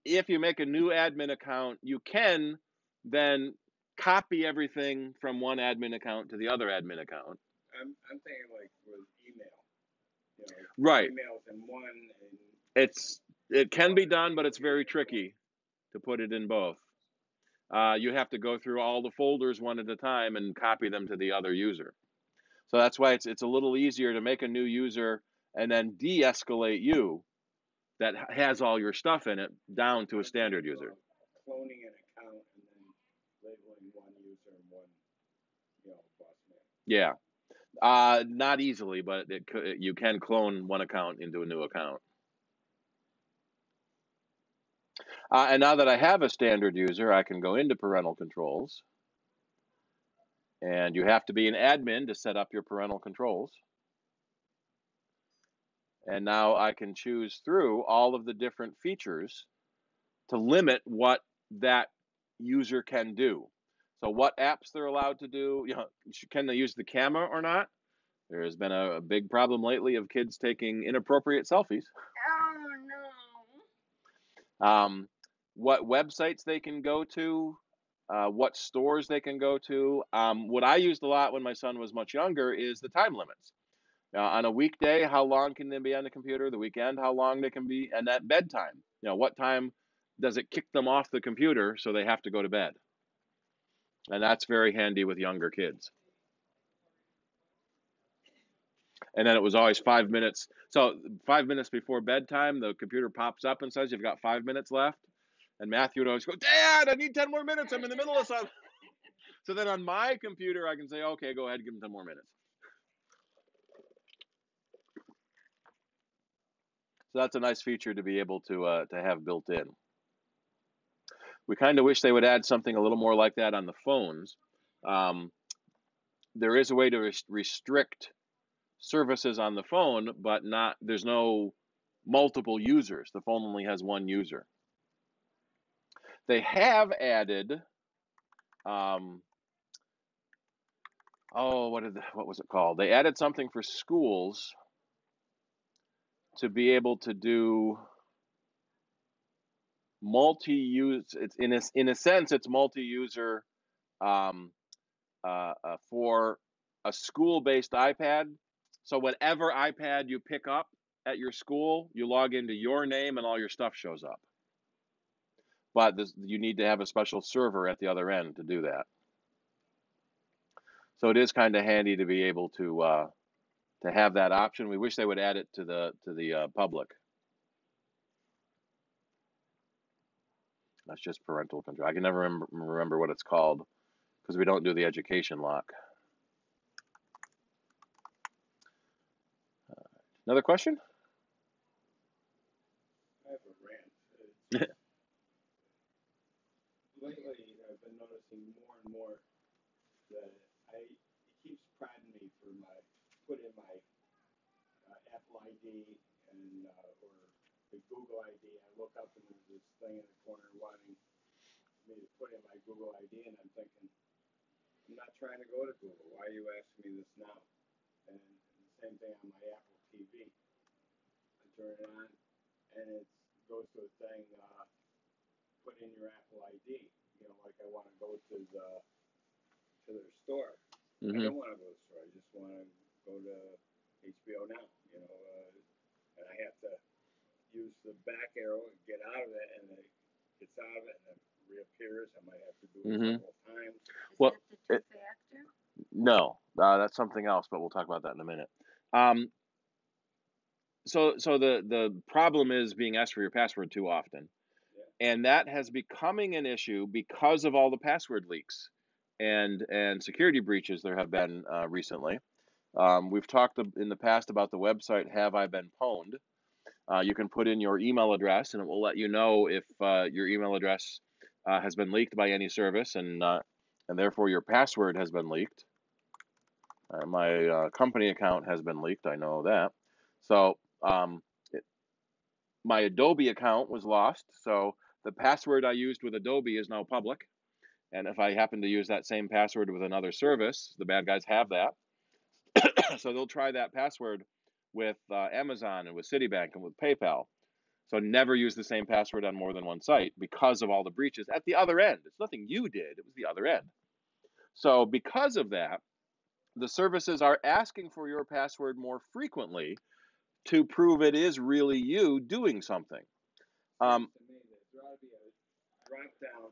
If you make a new admin account, you can then copy everything from one admin account to the other admin account. I'm thinking like with email. You know, Right. emails in one. And it can be done, but it's very tricky to put it in both. You have to go through all the folders one at a time and copy them to the other user. So that's why it's a little easier to make a new user and then de-escalate you that has all your stuff in it down to a standard user. Cloning an account and then labeling one user and one, boss man. Yeah. Not easily, but you can clone one account into a new account. And now that I have a standard user, I can go into parental controls. And you have to be an admin to set up your parental controls. And now I can choose through all of the different features to limit what that user can do. So what apps they're allowed to do, can they use the camera or not? There has been a big problem lately of kids taking inappropriate selfies. Oh no. What websites they can go to, what stores they can go to. What I used a lot when my son was much younger is the time limits. On a weekday, how long can they be on the computer? The weekend, how long they can be? And at bedtime, what time does it kick them off the computer so they have to go to bed? And that's very handy with younger kids. And then it was always 5 minutes. So 5 minutes before bedtime, the computer pops up and says, you've got 5 minutes left. And Matthew would always go, Dad, I need 10 more minutes. I'm in the middle of something. So then on my computer, I can say, okay, go ahead, give him 10 more minutes. So that's a nice feature to be able to have built in. We kind of wish they would add something a little more like that on the phones. There is a way to restrict services on the phone, but there's no multiple users. The phone only has one user. They have added, what was it called? They added something for schools to be able to do multi-use. It's in a sense, it's multi-user for a school-based iPad. So whatever iPad you pick up at your school, you log into your name and all your stuff shows up. But you need to have a special server at the other end to do that. So it is kind of handy to be able to have that option. We wish they would add it to the public. That's just parental control. I can never remember what it's called because we don't do the education lock. Another question? I have a rant. Lately, I've been noticing more and more that it keeps prodding me for put in my Apple ID and or the Google ID. I look up and there's this thing in the corner wanting me to put in my Google ID, and I'm thinking, I'm not trying to go to Google. Why are you asking me this now? And the same thing on my Apple TV. I turn it on, and it goes to a thing, put in your Apple ID. Like I want to go to their store. Mm-hmm. I don't want to go to the store. I just want to go to HBO Now. And I have to use the back arrow and get out of it, and it gets out of it, and then reappears. I might have to do it several times. Is that the two-factor? No, that's something else, but we'll talk about that in a minute. So the problem is being asked for your password too often. Yeah. And that has becoming an issue because of all the password leaks and security breaches there have been recently. We've talked in the past about the website Have I Been Pwned? You can put in your email address and it will let you know if your email address has been leaked by any service and therefore your password has been leaked. My company account has been leaked, I know that. So my Adobe account was lost, so the password I used with Adobe is now public. And if I happen to use that same password with another service, the bad guys have that. So they'll try that password with Amazon and with Citibank and with PayPal. So never use the same password on more than one site because of all the breaches at the other end. It's nothing you did, it was the other end. So because of that, the services are asking for your password more frequently to prove it is really you doing something. Seems to me that there ought to be a drop-down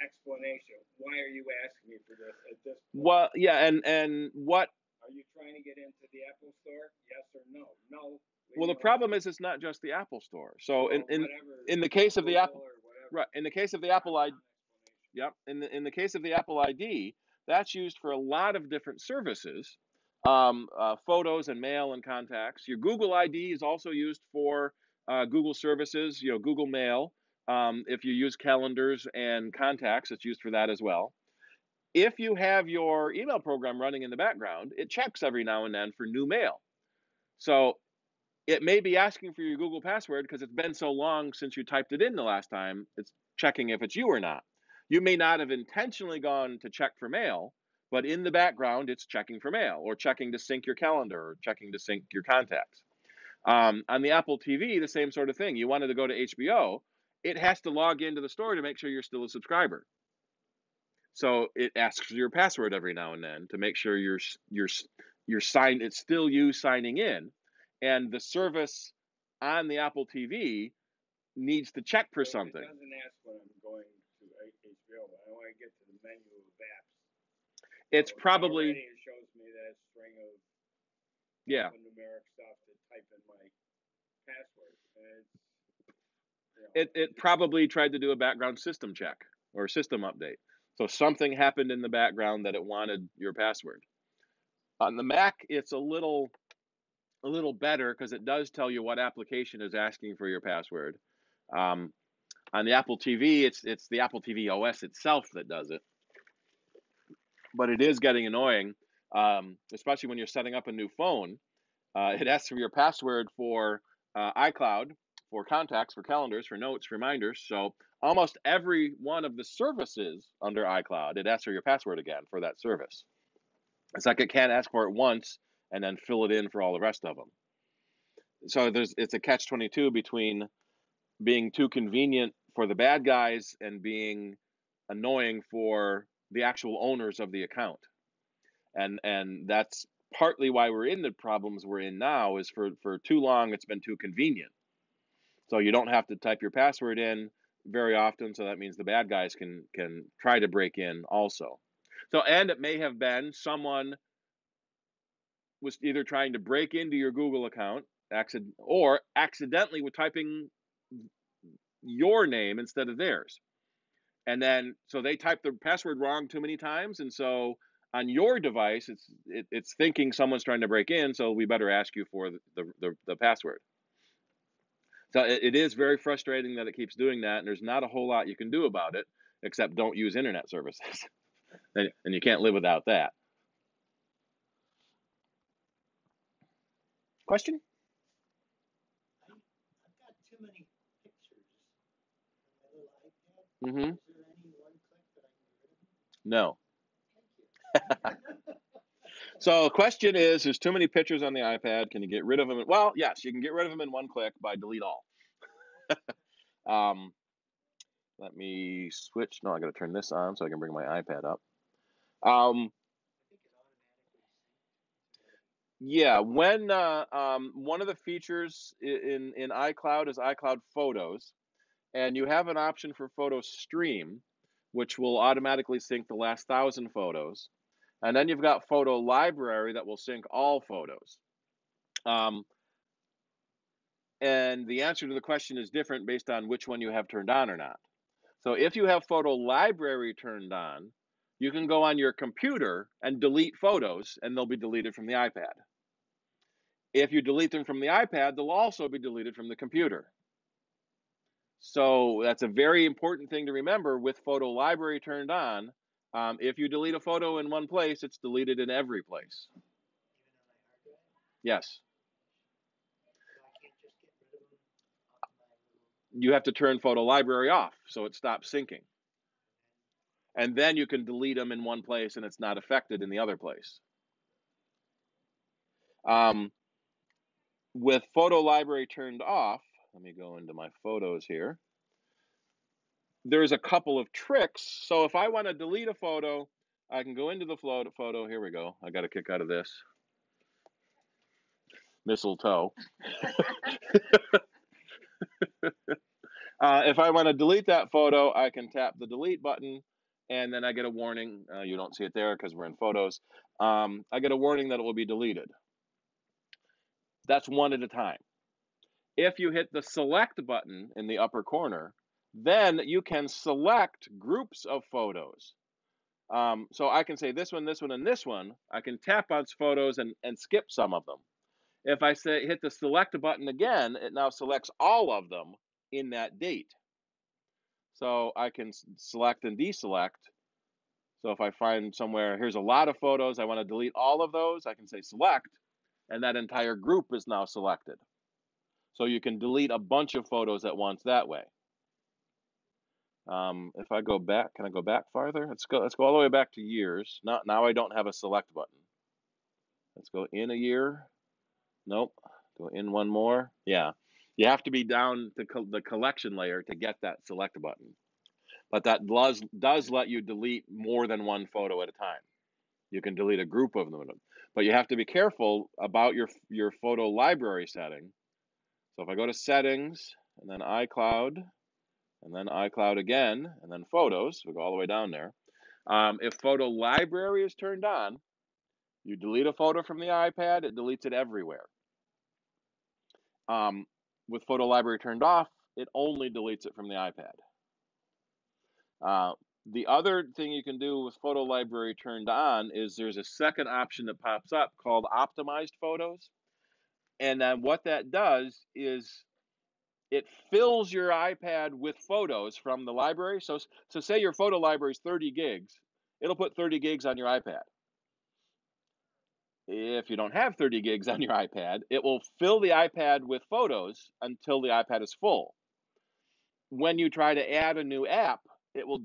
explanation. Why are you asking me for this at this point? Well, yeah, and what? Are you trying to get into the Apple Store? Yes or no? No. Well, the problem is it's not just the Apple Store. So Well, in the case of the Google Apple, or whatever. right, in the case of the Apple ID, Drop-down explanation. yep, in the case of the Apple ID, that's used for a lot of different services, photos and mail and contacts. Your Google ID is also used for Google services, Google Mail. If you use calendars and contacts, it's used for that as well. If you have your email program running in the background, it checks every now and then for new mail. So it may be asking for your Google password because it's been so long since you typed it in the last time. It's checking if it's you or not. You may not have intentionally gone to check for mail, but in the background, it's checking for mail or checking to sync your calendar or checking to sync your contacts. On the Apple TV, the same sort of thing. You wanted to go to HBO, it has to log into the store to make sure you're still a subscriber. So it asks for your password every now and then to make sure you're signed. It's still you signing in, and the service on the Apple TV needs to check for something. It doesn't ask when I'm going to HBO. I want to get to the menu of apps. It's probably already it shows me that string of numeric stuff to type in my password. And it probably tried to do a background system check or system update. So something happened in the background that it wanted your password. On the Mac, it's a little better because it does tell you what application is asking for your password. On the Apple TV, it's the Apple TV OS itself that does it. But it is getting annoying, especially when you're setting up a new phone. It asks for your password for iCloud, for contacts, for calendars, for notes, reminders. So almost every one of the services under iCloud, it asks for your password again for that service. It's like it can't ask for it once and then fill it in for all the rest of them. So it's a catch-22 between being too convenient for the bad guys and being annoying for the actual owners of the account. And that's partly why we're in the problems we're in now, is for too long it's been too convenient. So you don't have to type your password in very often, so that means the bad guys can try to break in also. So, and it may have been someone was either trying to break into your Google account or accidentally were typing your name instead of theirs. And then so they typed the password wrong too many times, and so on your device it's thinking someone's trying to break in, so we better ask you for the password. So it is very frustrating that it keeps doing that, and there's not a whole lot you can do about it except don't use internet services. And you can't live without that. Question? I've got too many pictures on my little iPad. Mm-hmm. Is there any one click that I can get rid of them? No. Thank you. So the question is, there's too many pictures on the iPad. Can you get rid of them? Well, yes, you can get rid of them in one click by delete all. Let me switch. No, I got to turn this on so I can bring my iPad up. Yeah, when one of the features in iCloud is iCloud Photos, and you have an option for Photo Stream, which will automatically sync the last 1,000 photos, and then you've got Photo Library that will sync all photos. And the answer to the question is different based on which one you have turned on or not. So if you have Photo Library turned on, you can go on your computer and delete photos, and they'll be deleted from the iPad. If you delete them from the iPad, they'll also be deleted from the computer. So that's a very important thing to remember with Photo Library turned on. If you delete a photo in one place, it's deleted in every place. Even on my hard drive? Yes. So I can't just get rid of them you have to turn Photo Library off so it stops syncing. And then you can delete them in one place and it's not affected in the other place. With Photo Library turned off, let me go into my photos here. There's a couple of tricks. So if I want to delete a photo, I can go into the photo. Here we go. I got a kick out of this. Mistletoe. If I want to delete that photo, I can tap the delete button and then I get a warning. You don't see it there because we're in photos. I get a warning that it will be deleted. That's one at a time. If you hit the select button in the upper corner, then you can select groups of photos. So I can say this one, and this one. I can tap on photos and skip some of them. If I say hit the select button again, it now selects all of them in that date. So I can select and deselect. So if I find somewhere, here's a lot of photos, I want to delete all of those, I can say select, and that entire group is now selected. So you can delete a bunch of photos at once that way. If I go back, can I go back farther? Let's go all the way back to years. Now I don't have a select button. Let's go in a year. Nope. Go in one more. Yeah. You have to be down to the collection layer to get that select button. But that does let you delete more than one photo at a time. You can delete a group of them. But you have to be careful about your photo library setting. So if I go to settings and then iCloud, and then iCloud again, and then photos, we go all the way down there. If photo library is turned on, you delete a photo from the iPad, it deletes it everywhere. With photo library turned off, it only deletes it from the iPad. The other thing you can do with photo library turned on is there's a second option that pops up called optimized photos. And then what that does is it fills your iPad with photos from the library. So say your photo library is 30 gigs, it'll put 30 gigs on your iPad. If you don't have 30 gigs on your iPad, it will fill the iPad with photos until the iPad is full. When you try to add a new app, it will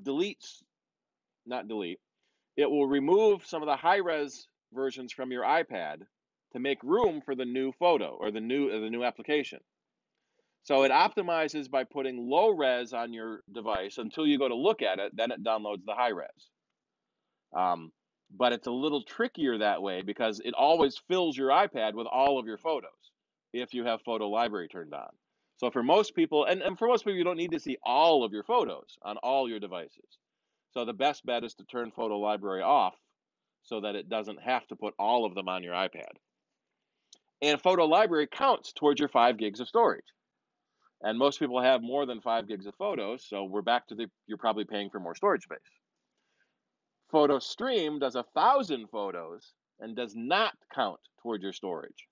it will remove some of the high-res versions from your iPad to make room for the new photo or the new application. So it optimizes by putting low res on your device until you go to look at it, then it downloads the high res. But it's a little trickier that way because it always fills your iPad with all of your photos if you have photo library turned on. So for most people, and for most people, you don't need to see all of your photos on all your devices. So the best bet is to turn photo library off so that it doesn't have to put all of them on your iPad. And photo library counts towards your 5 gigs of storage. And most people have more than 5 gigs of photos, so we're back to you're probably paying for more storage space. Photo Stream does 1,000 photos and does not count toward your storage.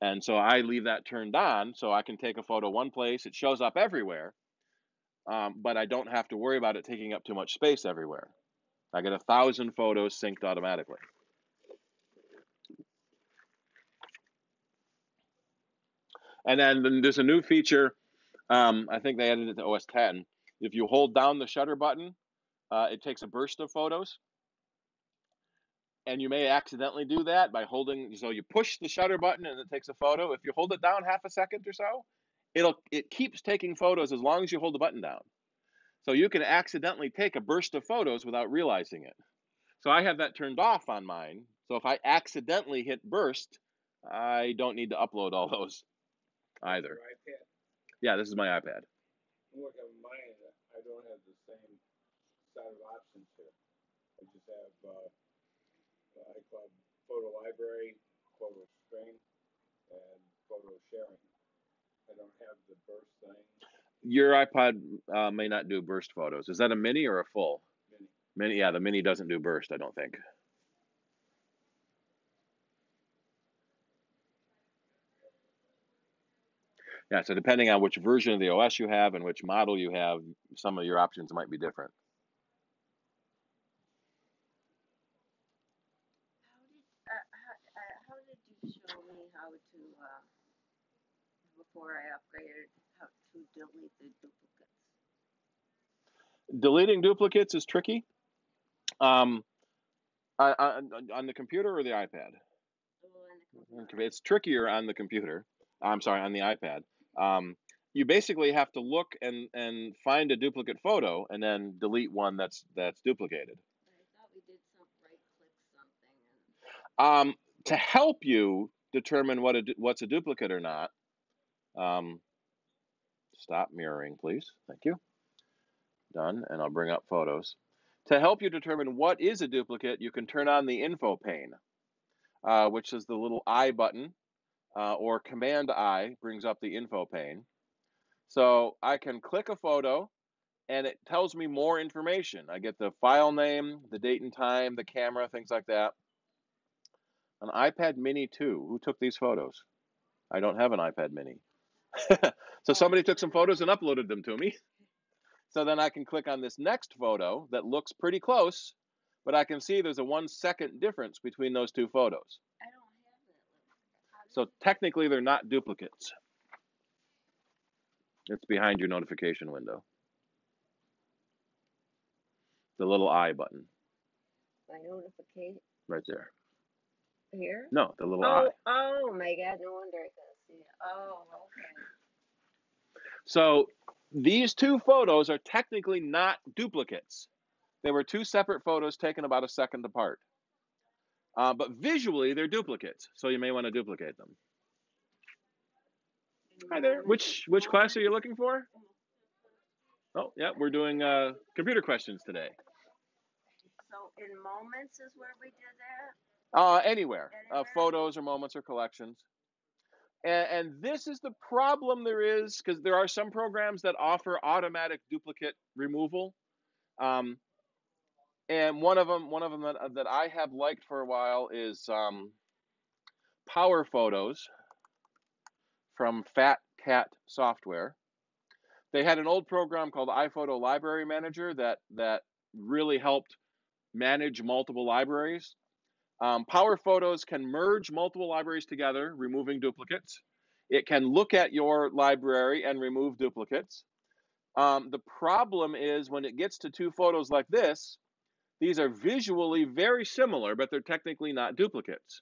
And so I leave that turned on so I can take a photo one place, it shows up everywhere, but I don't have to worry about it taking up too much space everywhere. I get 1,000 photos synced automatically. And then there's a new feature, I think they added it to OS 10. If you hold down the shutter button, it takes a burst of photos. And you may accidentally do that by holding, so you push the shutter button and it takes a photo. If you hold it down half a second or so, it keeps taking photos as long as you hold the button down. So you can accidentally take a burst of photos without realizing it. So I have that turned off on mine. So if I accidentally hit burst, I don't need to upload all those either. Your iPad. Yeah, this is my iPad. Look at mine. I don't have the same set of options here. I just have iCloud Photo Library, Photo Stream, and Photo Sharing. I don't have the burst thing. Your iPod may not do burst photos. Is that a mini or a full? Mini. Mini, yeah, the mini doesn't do burst, I don't think. Yeah, so depending on which version of the OS you have and which model you have, some of your options might be different. How did you show me how to before I upgraded? how to delete the duplicates? Deleting duplicates is tricky. On the computer or the iPad? It's trickier on the computer. I'm sorry, on the iPad. You basically have to look and find a duplicate photo and then delete one that's duplicated. But I thought we did some right-click something. To help you determine what's a duplicate or not, stop mirroring, please. Thank you. Done, and I'll bring up photos. To help you determine what is a duplicate, you can turn on the info pane, which is the little I button, or Command I brings up the info pane. So I can click a photo and it tells me more information. I get the file name, the date and time, the camera, things like that. An iPad mini 2. Who took these photos? I don't have an iPad mini. So somebody took some photos and uploaded them to me. So then I can click on this next photo that looks pretty close, but I can see there's a 1 second difference between those two photos. I don't have that. So technically they're not duplicates. It's behind your notification window. The little I button. My notification. Right there. Here? No, the little I. Oh my God, no wonder I couldn't see it. Oh, okay. So these two photos are technically not duplicates. They were two separate photos taken about a second apart. But visually, they're duplicates, so you may want to duplicate them. Hi there. Which class are you looking for? Oh, yeah, we're doing computer questions today. So in moments is where we did that? Anywhere. Photos or moments or collections. And this is the problem there is, because there are some programs that offer automatic duplicate removal. And one of them that I have liked for a while is Power Photos from Fat Cat Software. They had an old program called iPhoto Library Manager that really helped manage multiple libraries. Power Photos can merge multiple libraries together, removing duplicates. It can look at your library and remove duplicates. The problem is when it gets to two photos like this, these are visually very similar, but they're technically not duplicates.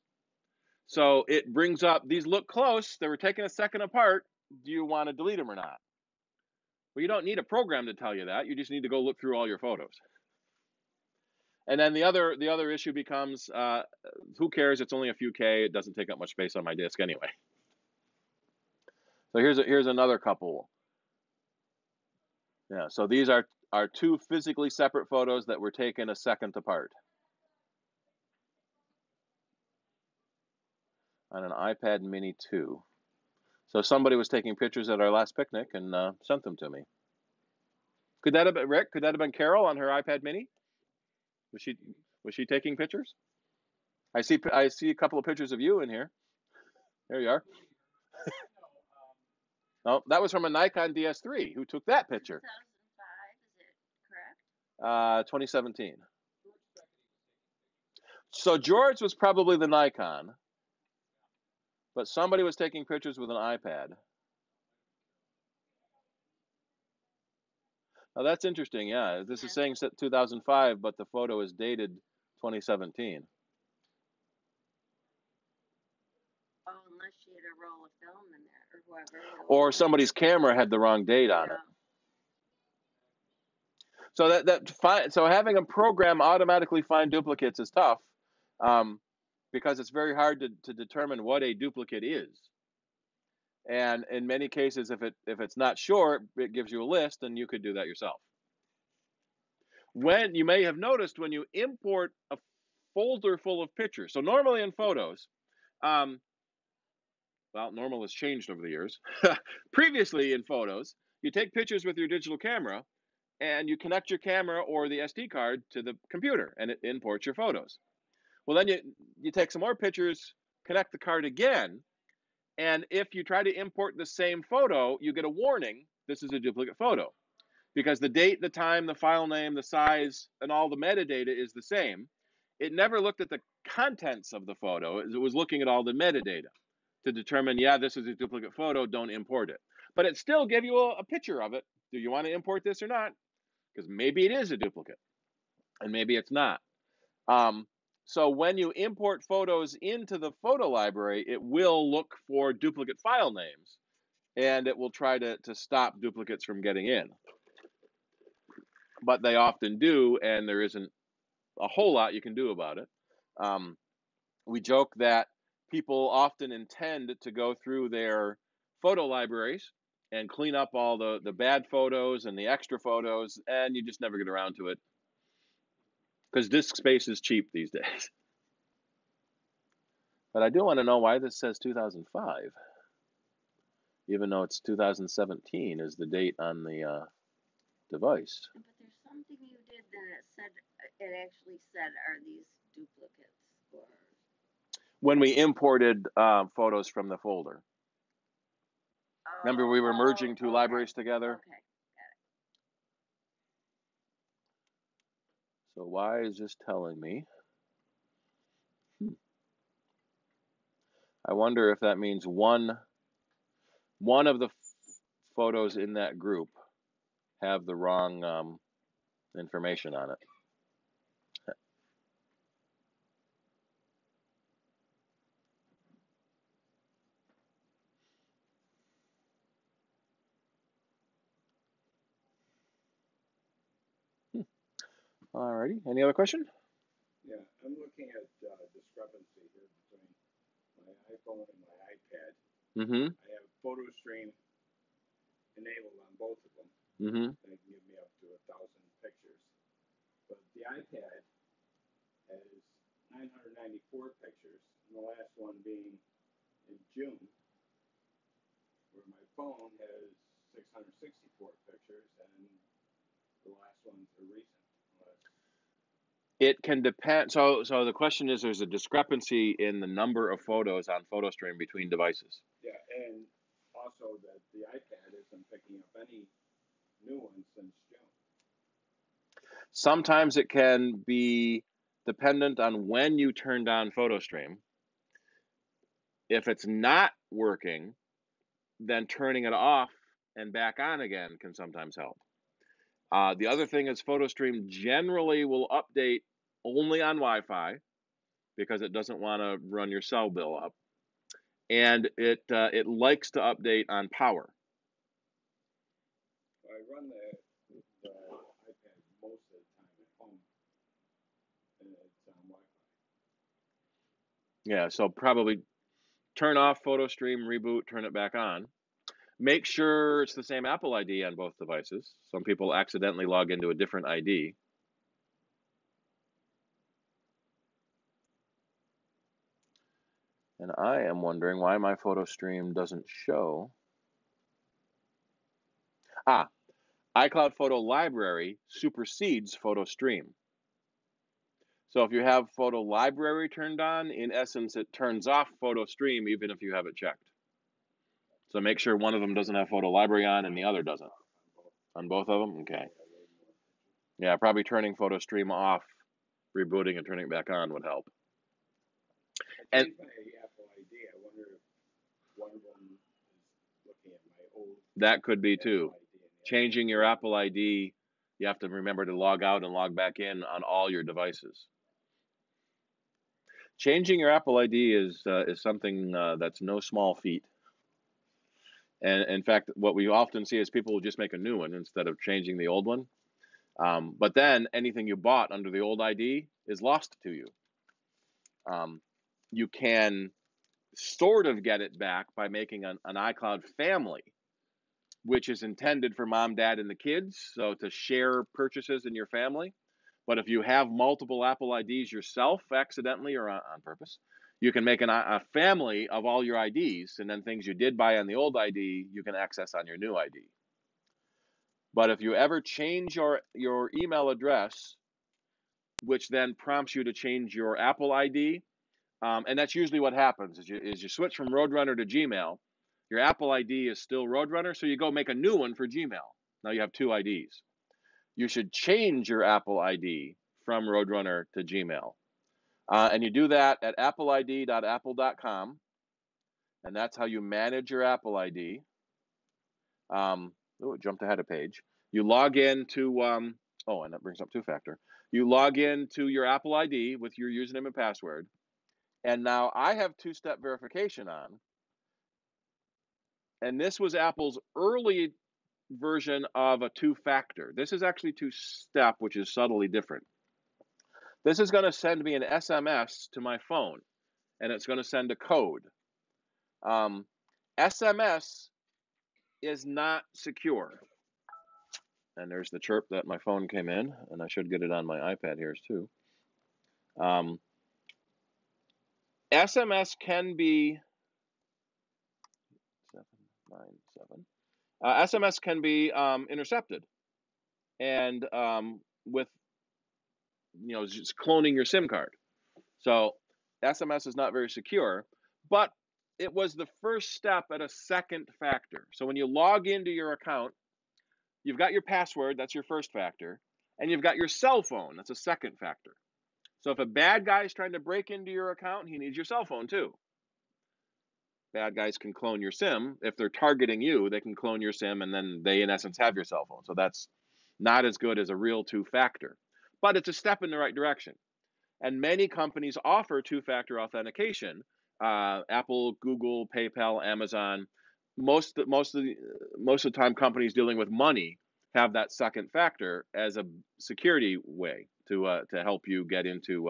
So it brings up, these look close, they were taken a second apart, do you want to delete them or not? Well, you don't need a program to tell you that, you just need to go look through all your photos. And then the other issue becomes, who cares, it's only a few K, it doesn't take up much space on my disk anyway. So here's another couple. Yeah, so these are two physically separate photos that were taken a second apart. On an iPad mini 2. So somebody was taking pictures at our last picnic and sent them to me. Could that have been Rick? Could that have been Carol on her iPad mini? Was she taking pictures? I see a couple of pictures of you in here. There you are. Oh, that was from a Nikon DS3. Who took that picture? 2005, is it correct? 2017. So George was probably the Nikon, but somebody was taking pictures with an iPad. Oh, that's interesting. Yeah, this is saying 2005, but the photo is dated 2017. Oh, unless she had a roll of film in there, or whoever. Or somebody's camera had the wrong date on it. So having a program automatically find duplicates is tough, because it's very hard to determine what a duplicate is. And in many cases, if it's not sure, it gives you a list, and you could do that yourself. When you may have noticed when you import a folder full of pictures. So normally in photos, well, normal has changed over the years. Previously in photos, you take pictures with your digital camera and you connect your camera or the SD card to the computer and it imports your photos. Well, then you take some more pictures, connect the card again, and if you try to import the same photo, you get a warning, this is a duplicate photo. Because the date, the time, the file name, the size, and all the metadata is the same. It never looked at the contents of the photo. It was looking at all the metadata to determine, yeah, this is a duplicate photo, don't import it. but it still give you a picture of it. Do you want to import this or not? Because maybe it is a duplicate, and maybe it's not. So when you import photos into the photo library, it will look for duplicate file names, and it will try to stop duplicates from getting in. But they often do, and there isn't a whole lot you can do about it. We joke that people often intend to go through their photo libraries and clean up all the bad photos and the extra photos, and you just never get around to it because disk space is cheap these days. But I do want to know why this says 2005, even though it's 2017 is the date on the device. But there's something you did that it actually said, are these duplicates? Or When we imported photos from the folder. Remember we were merging two libraries together? Okay, got it. So why is this telling me? I wonder if that means one of the photos in that group have the wrong information on it. Alrighty, any other question? Yeah, I'm looking at discrepancy here between my iPhone and my iPad. Mm-hmm. I have PhotoStream enabled on both of them. Mm-hmm. They can give me up to 1,000 pictures. But the iPad has 994 pictures, and the last one being in June, where my phone has 664 pictures, and the last ones are recent. It can depend. So the question is, there's a discrepancy in the number of photos on PhotoStream between devices. Yeah, and also that the iPad isn't picking up any new ones since June. Sometimes it can be dependent on when you turned on PhotoStream. If it's not working, then turning it off and back on again can sometimes help. The other thing is PhotoStream generally will update only on Wi-Fi because it doesn't want to run your cell bill up, and it likes to update on power. I run the iPad most of the time at home, and it's on Wi-Fi. Yeah, so probably turn off PhotoStream, reboot, turn it back on. Make sure it's the same Apple ID on both devices. Some people accidentally log into a different ID. And I am wondering why my PhotoStream doesn't show. iCloud Photo Library supersedes PhotoStream. So if you have Photo Library turned on, in essence, it turns off PhotoStream even if you have it checked. So make sure one of them doesn't have Photo Library on and the other doesn't. On both of them? Okay. Yeah, probably turning PhotoStream off, rebooting, and turning it back on would help. I changed my Apple ID. I wonder if one of them is looking at my old. That could be too. Changing your Apple ID, you have to remember to log out and log back in on all your devices. Changing your Apple ID is something that's no small feat. And in fact, what we often see is people will just make a new one instead of changing the old one. But then anything you bought under the old ID is lost to you. You can sort of get it back by making an iCloud family, which is intended for mom, dad, and the kids, so to share purchases in your family. But if you have multiple Apple IDs yourself, accidentally or on purpose, you can make a family of all your IDs, and then things you did buy on the old ID, you can access on your new ID. But if you ever change your email address, which then prompts you to change your Apple ID, and that's usually what happens, is you switch from Roadrunner to Gmail, your Apple ID is still Roadrunner, so you go make a new one for Gmail. Now you have two IDs. You should change your Apple ID from Roadrunner to Gmail. And you do that at appleid.apple.com, and that's how you manage your Apple ID. It jumped ahead a page. You log in to, oh, and that brings up two-factor. You log in to your Apple ID with your username and password. And now I have two-step verification on. And this was Apple's early version of a two-factor. This is actually two-step, which is subtly different. This is going to send me an SMS to my phone, and it's going to send a code. SMS is not secure. And there's the chirp that my phone came in, and I should get it on my iPad here too. SMS can be 797. SMS can be intercepted, and with just cloning your SIM card. So SMS is not very secure, but it was the first step at a second factor. So when you log into your account, you've got your password, that's your first factor, and you've got your cell phone, that's a second factor. So if a bad guy is trying to break into your account, he needs your cell phone too. Bad guys can clone your SIM. If they're targeting you, they can clone your SIM, and then they, in essence, have your cell phone. So that's not as good as a real two-factor, but it's a step in the right direction. And many companies offer two-factor authentication. Apple, Google, PayPal, Amazon. Most of the time, companies dealing with money have that second factor as a security way to help you get into.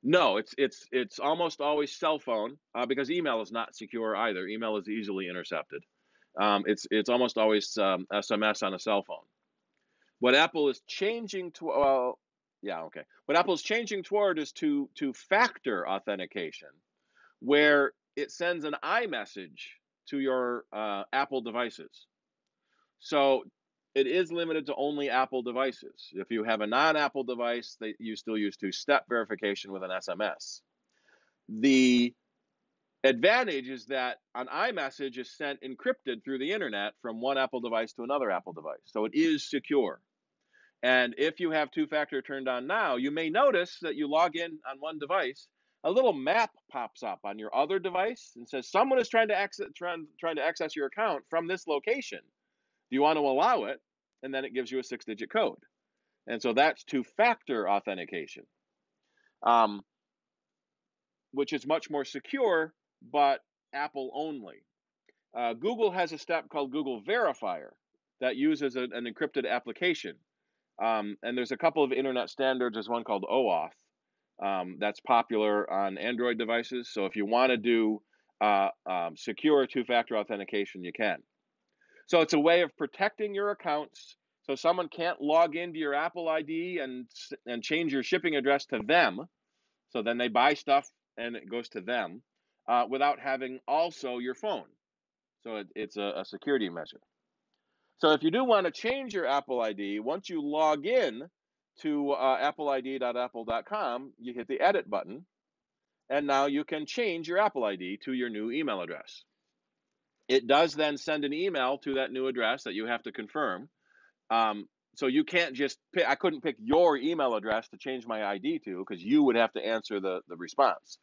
No, it's almost always cell phone because email is not secure either. Email is easily intercepted. It's almost always SMS on a cell phone. What Apple is changing to What Apple is changing toward is two-factor authentication, where it sends an iMessage to your Apple devices. So it is limited to only Apple devices. If you have a non-Apple device, you still use two-step verification with an SMS. The advantage is that an iMessage is sent encrypted through the internet from one Apple device to another Apple device. So it is secure. And if you have two-factor turned on now, you may notice that you log in on one device, a little map pops up on your other device and says someone is trying to access your account from this location. Do you want to allow it? And then it gives you a 6-digit code. And so that's two-factor authentication, which is much more secure, but Apple only. Google has a step called Google Verifier that uses an encrypted application. And there's a couple of internet standards. There's one called OAuth that's popular on Android devices. So if you want to do secure two-factor authentication, you can. So it's a way of protecting your accounts so someone can't log into your Apple ID and change your shipping address to them. So then they buy stuff and it goes to them without having also your phone. So it's a security measure. So if you do want to change your Apple ID, once you log in to appleid.apple.com, you hit the edit button, and now you can change your Apple ID to your new email address. It does then send an email to that new address that you have to confirm. So you can't just pick, I couldn't pick your email address to change my ID to, because you would have to answer the response.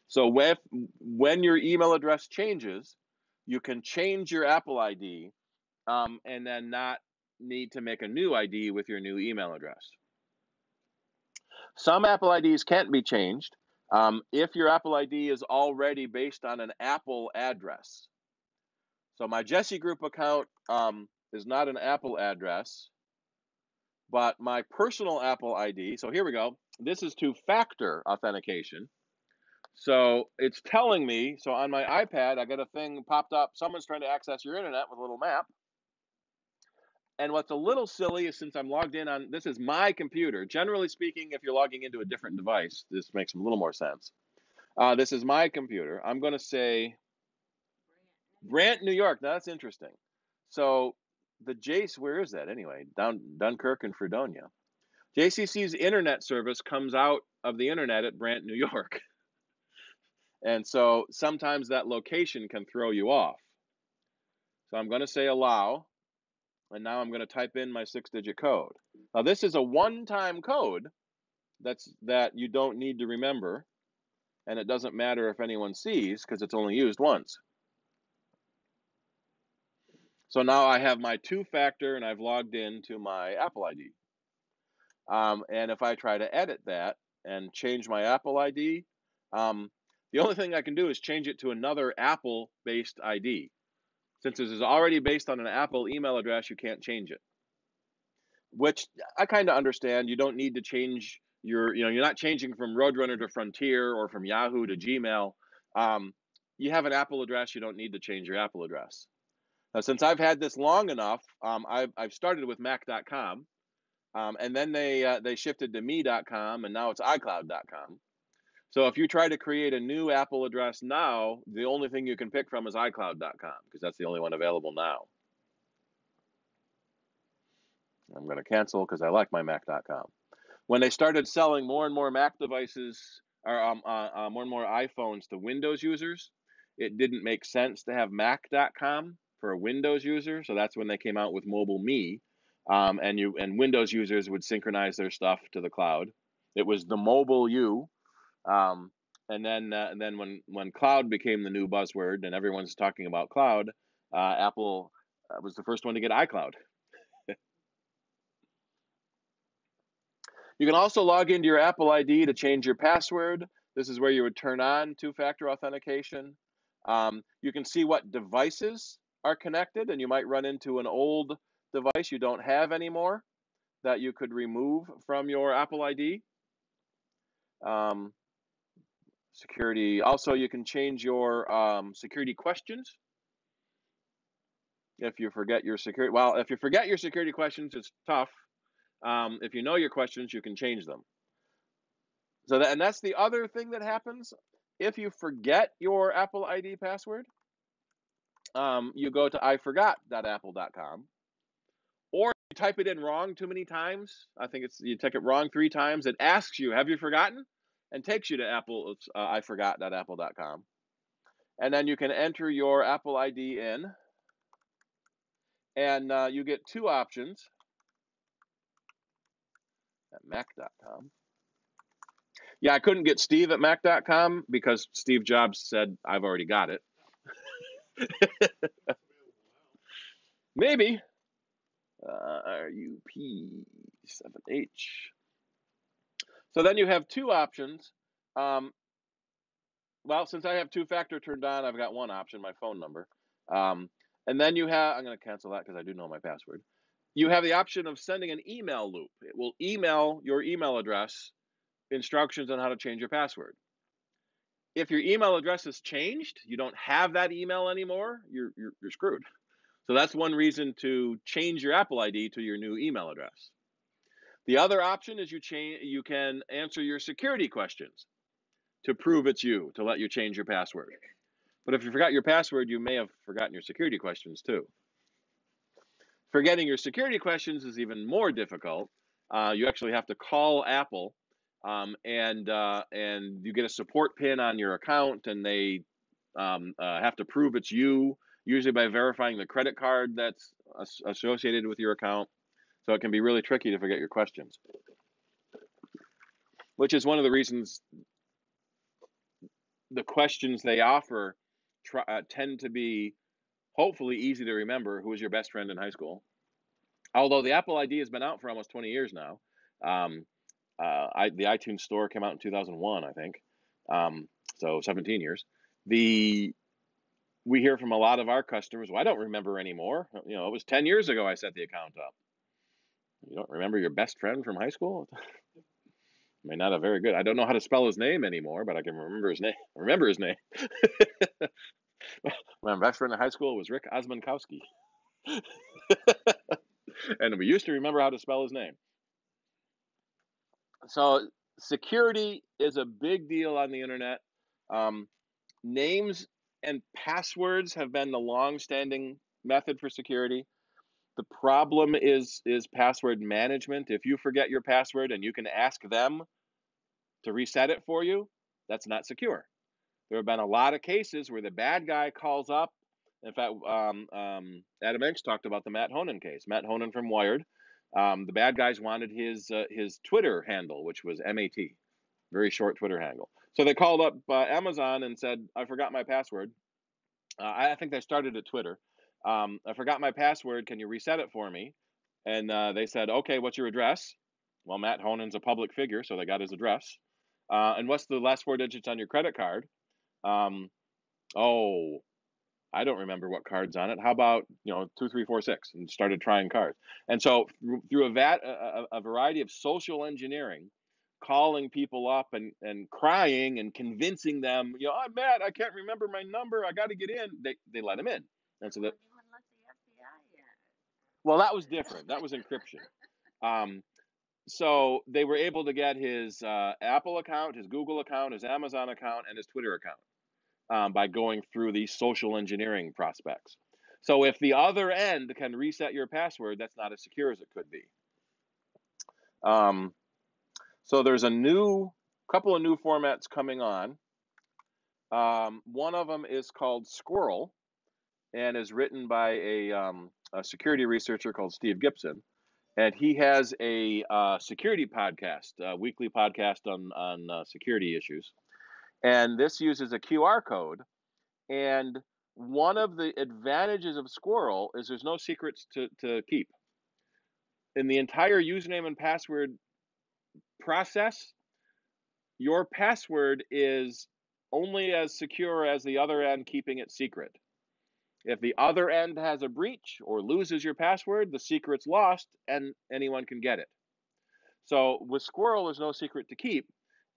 So when your email address changes, you can change your Apple ID and then not need to make a new ID with your new email address. Some Apple IDs can't be changed if your Apple ID is already based on an Apple address. So my Jesse Group account is not an Apple address, but my personal Apple ID, so here we go. This is two-factor authentication. So it's telling me, so on my iPad, I got a thing popped up, someone's trying to access your internet with a little map. And what's a little silly is since I'm logged in on, this is my computer. Generally speaking, if you're logging into a different device, this makes a little more sense. This is my computer. I'm going to say Brant, New York. Now that's interesting. So the Jace, where is that anyway? Dunkirk and Fredonia. JCC's internet service comes out of the internet at Brant, New York. And so sometimes that location can throw you off. So I'm going to say allow. And now I'm going to type in my 6-digit code. Now this is a one-time code that you don't need to remember. and it doesn't matter if anyone sees because it's only used once. So now I have my two-factor and I've logged into my Apple ID. And if I try to edit that and change my Apple ID, the only thing I can do is change it to another Apple-based ID. Since this is already based on an Apple email address, you can't change it. Which I kind of understand. You don't need to change you're not changing from Roadrunner to Frontier or from Yahoo to Gmail. You have an Apple address, you don't need to change your Apple address. Now, since I've had this long enough, I've started with Mac.com, and then they shifted to me.com, and now it's iCloud.com. So if you try to create a new Apple address now, the only thing you can pick from is iCloud.com because that's the only one available now. I'm going to cancel because I like my Mac.com. When they started selling more and more Mac devices, or more and more iPhones to Windows users, it didn't make sense to have Mac.com for a Windows user. So that's when they came out with Mobile Me, and Windows users would synchronize their stuff to the cloud. It was the Mobile U, and then when cloud became the new buzzword and everyone's talking about cloud, Apple was the first one to get iCloud. You can also log into your Apple ID to change your password. This is where you would turn on two-factor authentication. You can see what devices are connected, and you might run into an old device you don't have anymore that you could remove from your Apple ID. Security. Also, you can change your security questions. If you forget your security, well, if you forget your security questions, it's tough. If you know your questions, you can change them. So and that's the other thing that happens. If you forget your Apple ID password, you go to iforgot.apple.com, or you type it in wrong too many times. I think you type it wrong 3 times. It asks you, "Have you forgotten?" and takes you to iforgot.apple.com, and then you can enter your Apple ID in, and you get 2 options at Mac.com. Yeah, I couldn't get Steve at Mac.com because Steve Jobs said, "I've already got it." Maybe. RUP7H. So then you have 2 options. Well, since I have two-factor turned on, I've got 1 option, my phone number. And then you have, I'm going to cancel that because I do know my password. You have the option of sending an email loop. It will email your email address instructions on how to change your password. If your email address has changed, you don't have that email anymore, you're screwed. So that's one reason to change your Apple ID to your new email address. The other option is you can answer your security questions to prove it's you, to let you change your password. But if you forgot your password, you may have forgotten your security questions too. Forgetting your security questions is even more difficult. You actually have to call Apple, and you get a support pin on your account, and they have to prove it's you, usually by verifying the credit card that's associated with your account. So it can be really tricky to forget your questions, which is one of the reasons the questions they offer tend to be hopefully easy to remember. Who was your best friend in high school? Although the Apple ID has been out for almost 20 years now. The iTunes Store came out in 2001, I think. So 17 years. We hear from a lot of our customers, well, I don't remember anymore. It was 10 years ago I set the account up. You don't remember your best friend from high school? May not have very good. I don't know how to spell his name anymore, but I can remember his name. My best friend in high school was Rick Osmankowski. And we used to remember how to spell his name. So security is a big deal on the internet. Names and passwords have been the long-standing method for security. The problem is password management. If you forget your password and you can ask them to reset it for you, that's not secure. There have been a lot of cases where the bad guy calls up. In fact, Adam Enks talked about the Matt Honan case. Matt Honan from Wired. The bad guys wanted his Twitter handle, which was MAT, very short Twitter handle. So they called up Amazon and said, I forgot my password. I think they started at Twitter. I forgot my password. Can you reset it for me? And they said, okay, what's your address? Well, Matt Honen's a public figure, so they got his address. And what's the last 4 digits on your credit card? Oh, I don't remember what card's on it. How about 2, 3, 4, 6, and started trying cards. And so through a variety of social engineering, calling people up and crying and convincing them, I'm Matt, I can't remember my number, I got to get in. They let him in. And so that, Even let the FBI in. well, that was different. That was encryption. So they were able to get his Apple account, his Google account, his Amazon account, and his Twitter account by going through these social engineering prospects. So if the other end can reset your password, that's not as secure as it could be. So there's a couple of new formats coming on. One of them is called Squirrel and is written by a security researcher called Steve Gibson. And he has a security podcast, a weekly podcast on security issues. And this uses a QR code. And one of the advantages of Squirrel is there's no secrets to keep. In the entire username and password process, your password is only as secure as the other end keeping it secret. If the other end has a breach or loses your password, the secret's lost and anyone can get it. So with Squirrel, there's no secret to keep.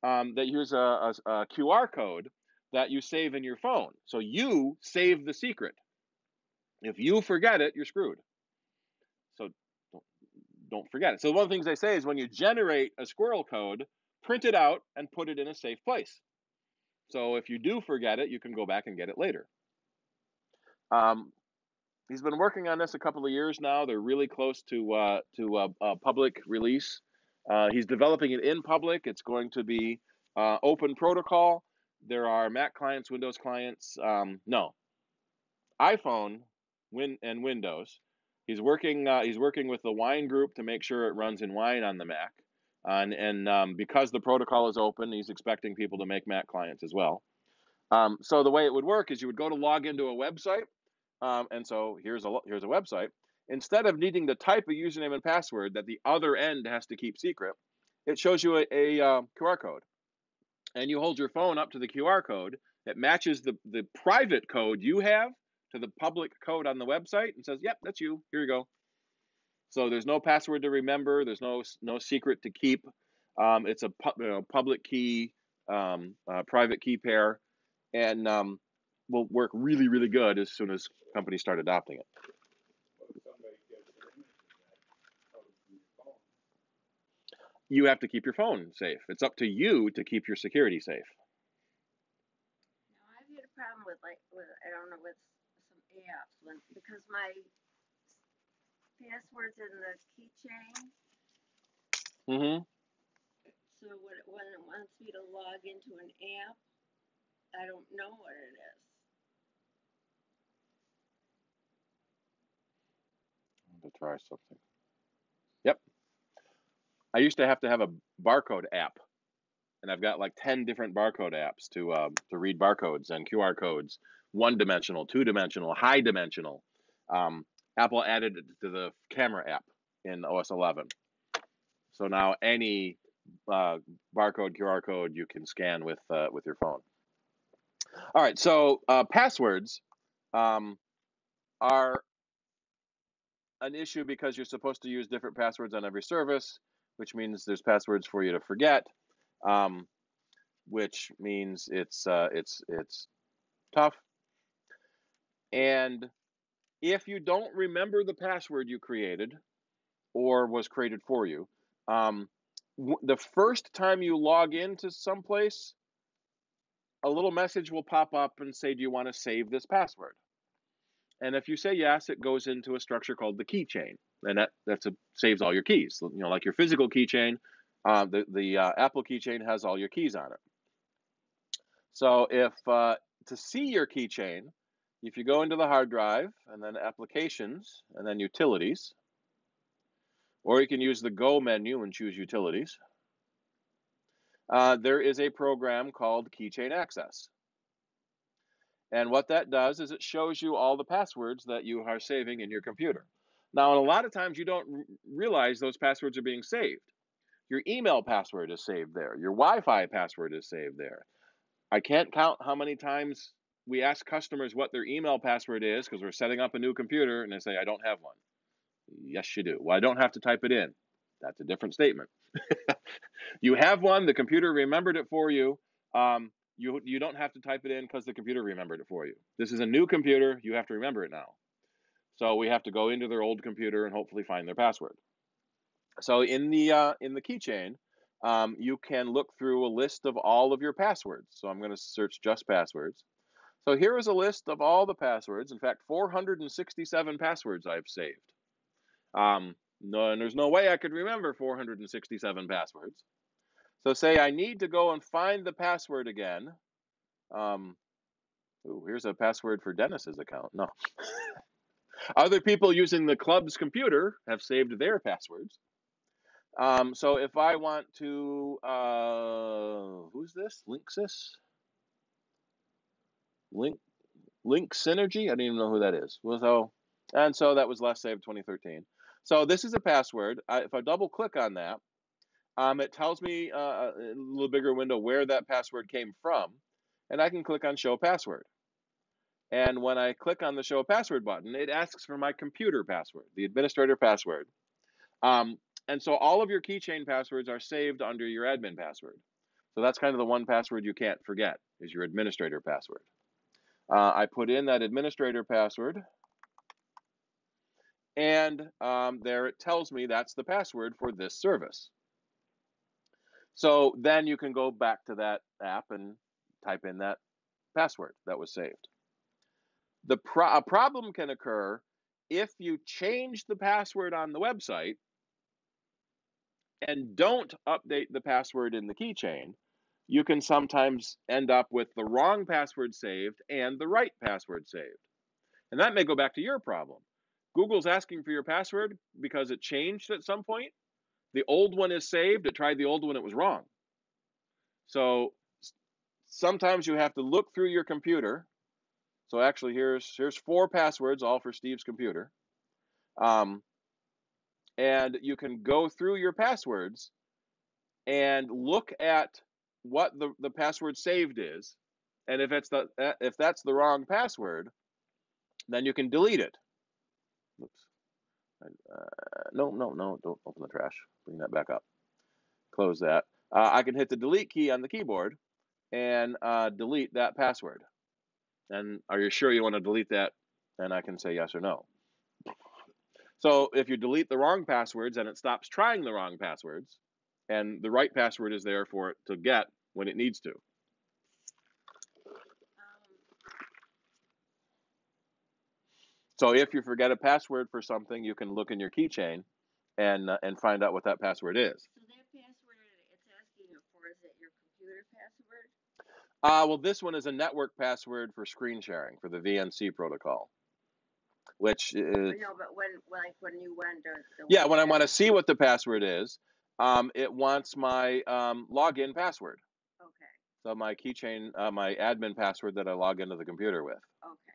They use a QR code that you save in your phone. So you save the secret. If you forget it, you're screwed. So don't forget it. So one of the things they say is when you generate a Squirrel code, print it out and put it in a safe place. So if you do forget it, you can go back and get it later. He's been working on this a couple of years now. They're really close to a public release. He's developing it in public. It's going to be open protocol. There are Mac clients, Windows clients. No, iPhone, and Windows. He's working with the Wine group to make sure it runs in Wine on the Mac. And because the protocol is open, he's expecting people to make Mac clients as well. So the way it would work is you would go to log into a website. And so here's a website. Instead of needing to type a username and password that the other end has to keep secret, it shows you a QR code. And you hold your phone up to the QR code. It matches the private code you have to the public code on the website and says, yep, that's you. Here you go. So there's no password to remember. There's no secret to keep. It's a public key, private key pair, and will work really, really good as soon as companies start adopting it. You have to keep your phone safe. It's up to you to keep your security safe. Now I've had a problem with I don't know, with some apps because my password's in the keychain. Mm-hmm. So when it wants me to log into an app, I don't know what it is. To try something. Yep. I used to have a barcode app, and I've got like 10 different barcode apps to read barcodes and QR codes, 1-dimensional, 2-dimensional, high dimensional. Apple added it to the camera app in OS 11. So now any barcode, QR code you can scan with your phone. All right, so passwords are an issue because you're supposed to use different passwords on every service, which means there's passwords for you to forget, which means it's tough. And if you don't remember the password you created or was created for you, the first time you log into someplace, a little message will pop up and say, do you want to save this password? And if you say yes, it goes into a structure called the keychain, and that saves all your keys. Like your physical keychain, the Apple keychain has all your keys on it. So if to see your keychain, if you go into the hard drive and then Applications and then Utilities, or you can use the Go menu and choose Utilities. there is a program called Keychain Access. And what that does is it shows you all the passwords that you are saving in your computer. Now, a lot of times you don't realize those passwords are being saved. Your email password is saved there. Your Wi-Fi password is saved there. I can't count how many times we ask customers what their email password is because we're setting up a new computer and they say, I don't have one. Yes, you do. Well, I don't have to type it in. That's a different statement. You have one, the computer remembered it for you. You don't have to type it in because the computer remembered it for you. This is a new computer. You have to remember it now. So we have to go into their old computer and hopefully find their password. So in the keychain, you can look through a list of all of your passwords. So I'm going to search just passwords. So here is a list of all the passwords. In fact, 467 passwords I've saved. No, and there's no way I could remember 467 passwords. So say I need to go and find the password again. Here's a password for Dennis's account. No. Other people using the club's computer have saved their passwords. So if I want to, who's this? Linksys? Link Synergy? I don't even know who that is. So that was last saved 2013. So this is a password. If I double click on that, it tells me a little bigger window where that password came from, and I can click on Show Password. And when I click on the Show Password button, it asks for my computer password, the administrator password. And so all of your keychain passwords are saved under your admin password. So that's kind of the one password you can't forget is your administrator password. I put in that administrator password, and there it tells me that's the password for this service. So then you can go back to that app and type in that password that was saved. A problem can occur if you change the password on the website and don't update the password in the keychain. You can sometimes end up with the wrong password saved and the right password saved. And that may go back to your problem. Google's asking for your password because it changed at some point. The old one is saved. It tried the old one, it was wrong. So sometimes you have to look through your computer. So actually, here's 4 passwords, all for Steve's computer. And you can go through your passwords and look at what the password saved is. And if that's the wrong password, then you can delete it. Oops. No, don't open the trash. Bring that back up. Close that. I can hit the delete key on the keyboard and delete that password. And are you sure you want to delete that? And I can say yes or no. So if you delete the wrong passwords and it stops trying the wrong passwords, and the right password is there for it to get when it needs to. So if you forget a password for something, you can look in your keychain and find out what that password is. So that password it's asking you for, is it your computer password? Well, this one is a network password for screen sharing for the VNC protocol, which is. No, but when you went to yeah, when I want to see what the password is, it wants my login password. Okay. So my keychain, my admin password that I log into the computer with. Okay.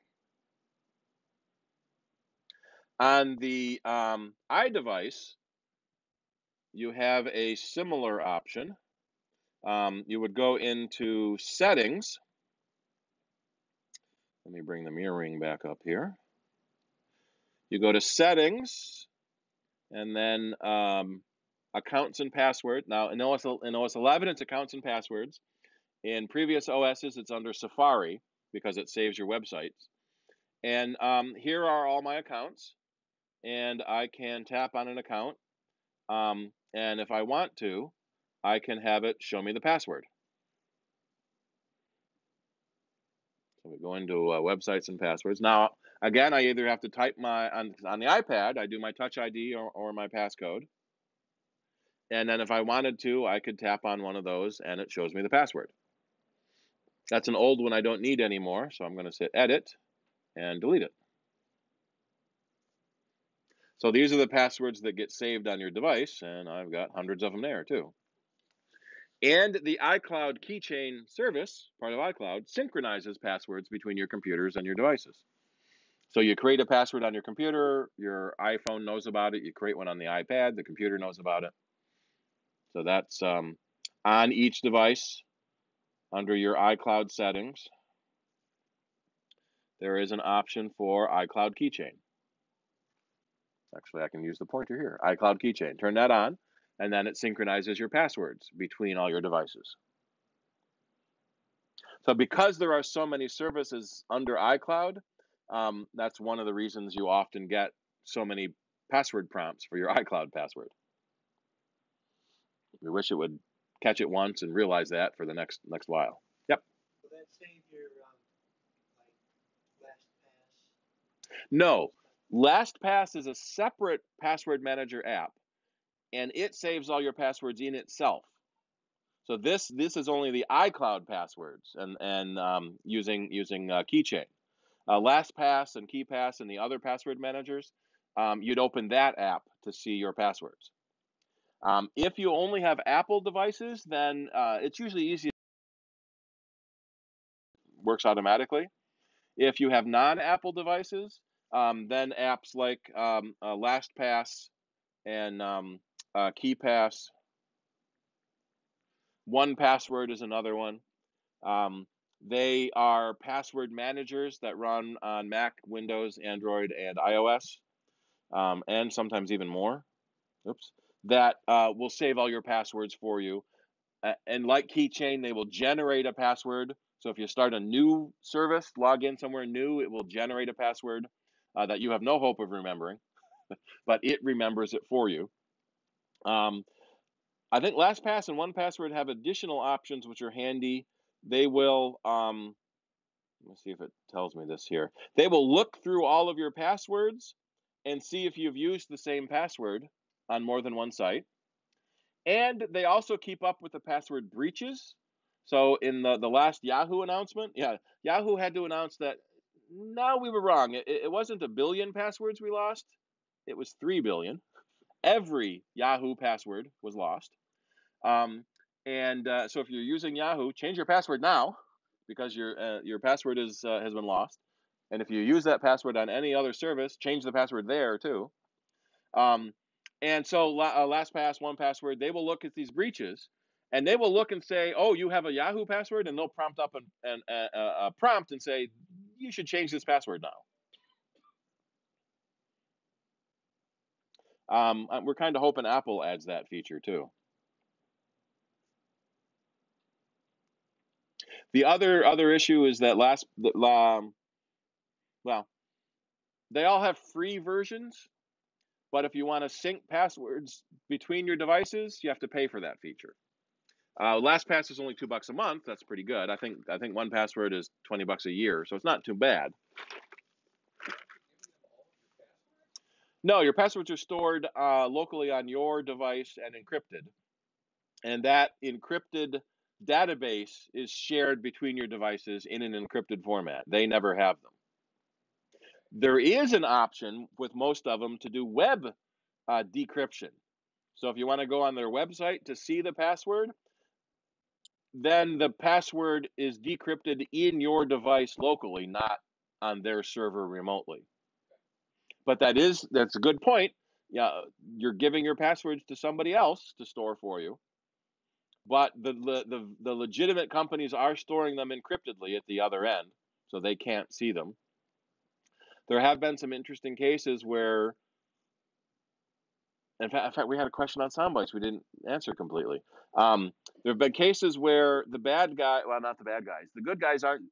On the iDevice, you have a similar option. You would go into Settings. Let me bring the mirroring back up here. You go to Settings, and then Accounts and Password. Now, in OS 11, it's Accounts and Passwords. In previous OSs, it's under Safari because it saves your websites. And here are all my accounts. And I can tap on an account. And if I want to, I can have it show me the password. So we go into websites and passwords. Now, again, I either have to type on the iPad, I do my Touch ID or my passcode. And then if I wanted to, I could tap on one of those and it shows me the password. That's an old one I don't need anymore, so I'm going to hit Edit and delete it. So these are the passwords that get saved on your device, and I've got hundreds of them there too. And the iCloud keychain service, part of iCloud, synchronizes passwords between your computers and your devices. So you create a password on your computer, your iPhone knows about it, you create one on the iPad, the computer knows about it. So that's on each device under your iCloud settings. There is an option for iCloud keychain. Actually, I can use the pointer here. iCloud keychain. Turn that on, and then it synchronizes your passwords between all your devices. So because there are so many services under iCloud, that's one of the reasons you often get so many password prompts for your iCloud password. We wish it would catch it once and realize that for the next while. Yep. Will that save your like LastPass? No, LastPass is a separate password manager app, and it saves all your passwords in itself. So this is only the iCloud passwords and using Keychain. LastPass and KeyPass and the other password managers, you'd open that app to see your passwords. If you only have Apple devices, then it's usually easy. Works automatically. If you have non-Apple devices, then apps like LastPass and KeyPass, 1Password is another one. They are password managers that run on Mac, Windows, Android, and iOS, and sometimes even more. Oops. That will save all your passwords for you. And like Keychain, they will generate a password. So if you start a new service, log in somewhere new, it will generate a password that you have no hope of remembering, but it remembers it for you. I think LastPass and 1Password have additional options which are handy. They will, let me see if it tells me this here. They will look through all of your passwords and see if you've used the same password on more than one site. And they also keep up with the password breaches. So in the last Yahoo announcement, Yahoo had to announce that, no, we were wrong. It wasn't 1 billion passwords we lost. It was 3 billion. Every Yahoo password was lost. So if you're using Yahoo, change your password now because your password has been lost. And if you use that password on any other service, change the password there too. And so LastPass, 1Password, they will look at these breaches, and they will look and say, "Oh, you have a Yahoo password," and they'll prompt up a prompt and say, "You should change this password now." We're kind of hoping Apple adds that feature too. The other issue is that well, they all have free versions, but if you want to sync passwords between your devices, you have to pay for that feature. LastPass is only $2 a month. That's pretty good. I think 1Password is $20 a year, so it's not too bad. No, your passwords are stored locally on your device and encrypted, and that encrypted database is shared between your devices in an encrypted format. They never have them. There is an option with most of them to do web decryption. So if you want to go on their website to see the password, then the password is decrypted in your device locally, not on their server remotely. But that's a good point. Yeah, you're giving your passwords to somebody else to store for you. But the legitimate companies are storing them encryptedly at the other end, so they can't see them. There have been some interesting cases where, in fact, we had a question on soundbites we didn't answer completely. There have been cases where the not the bad guys, the good guys aren't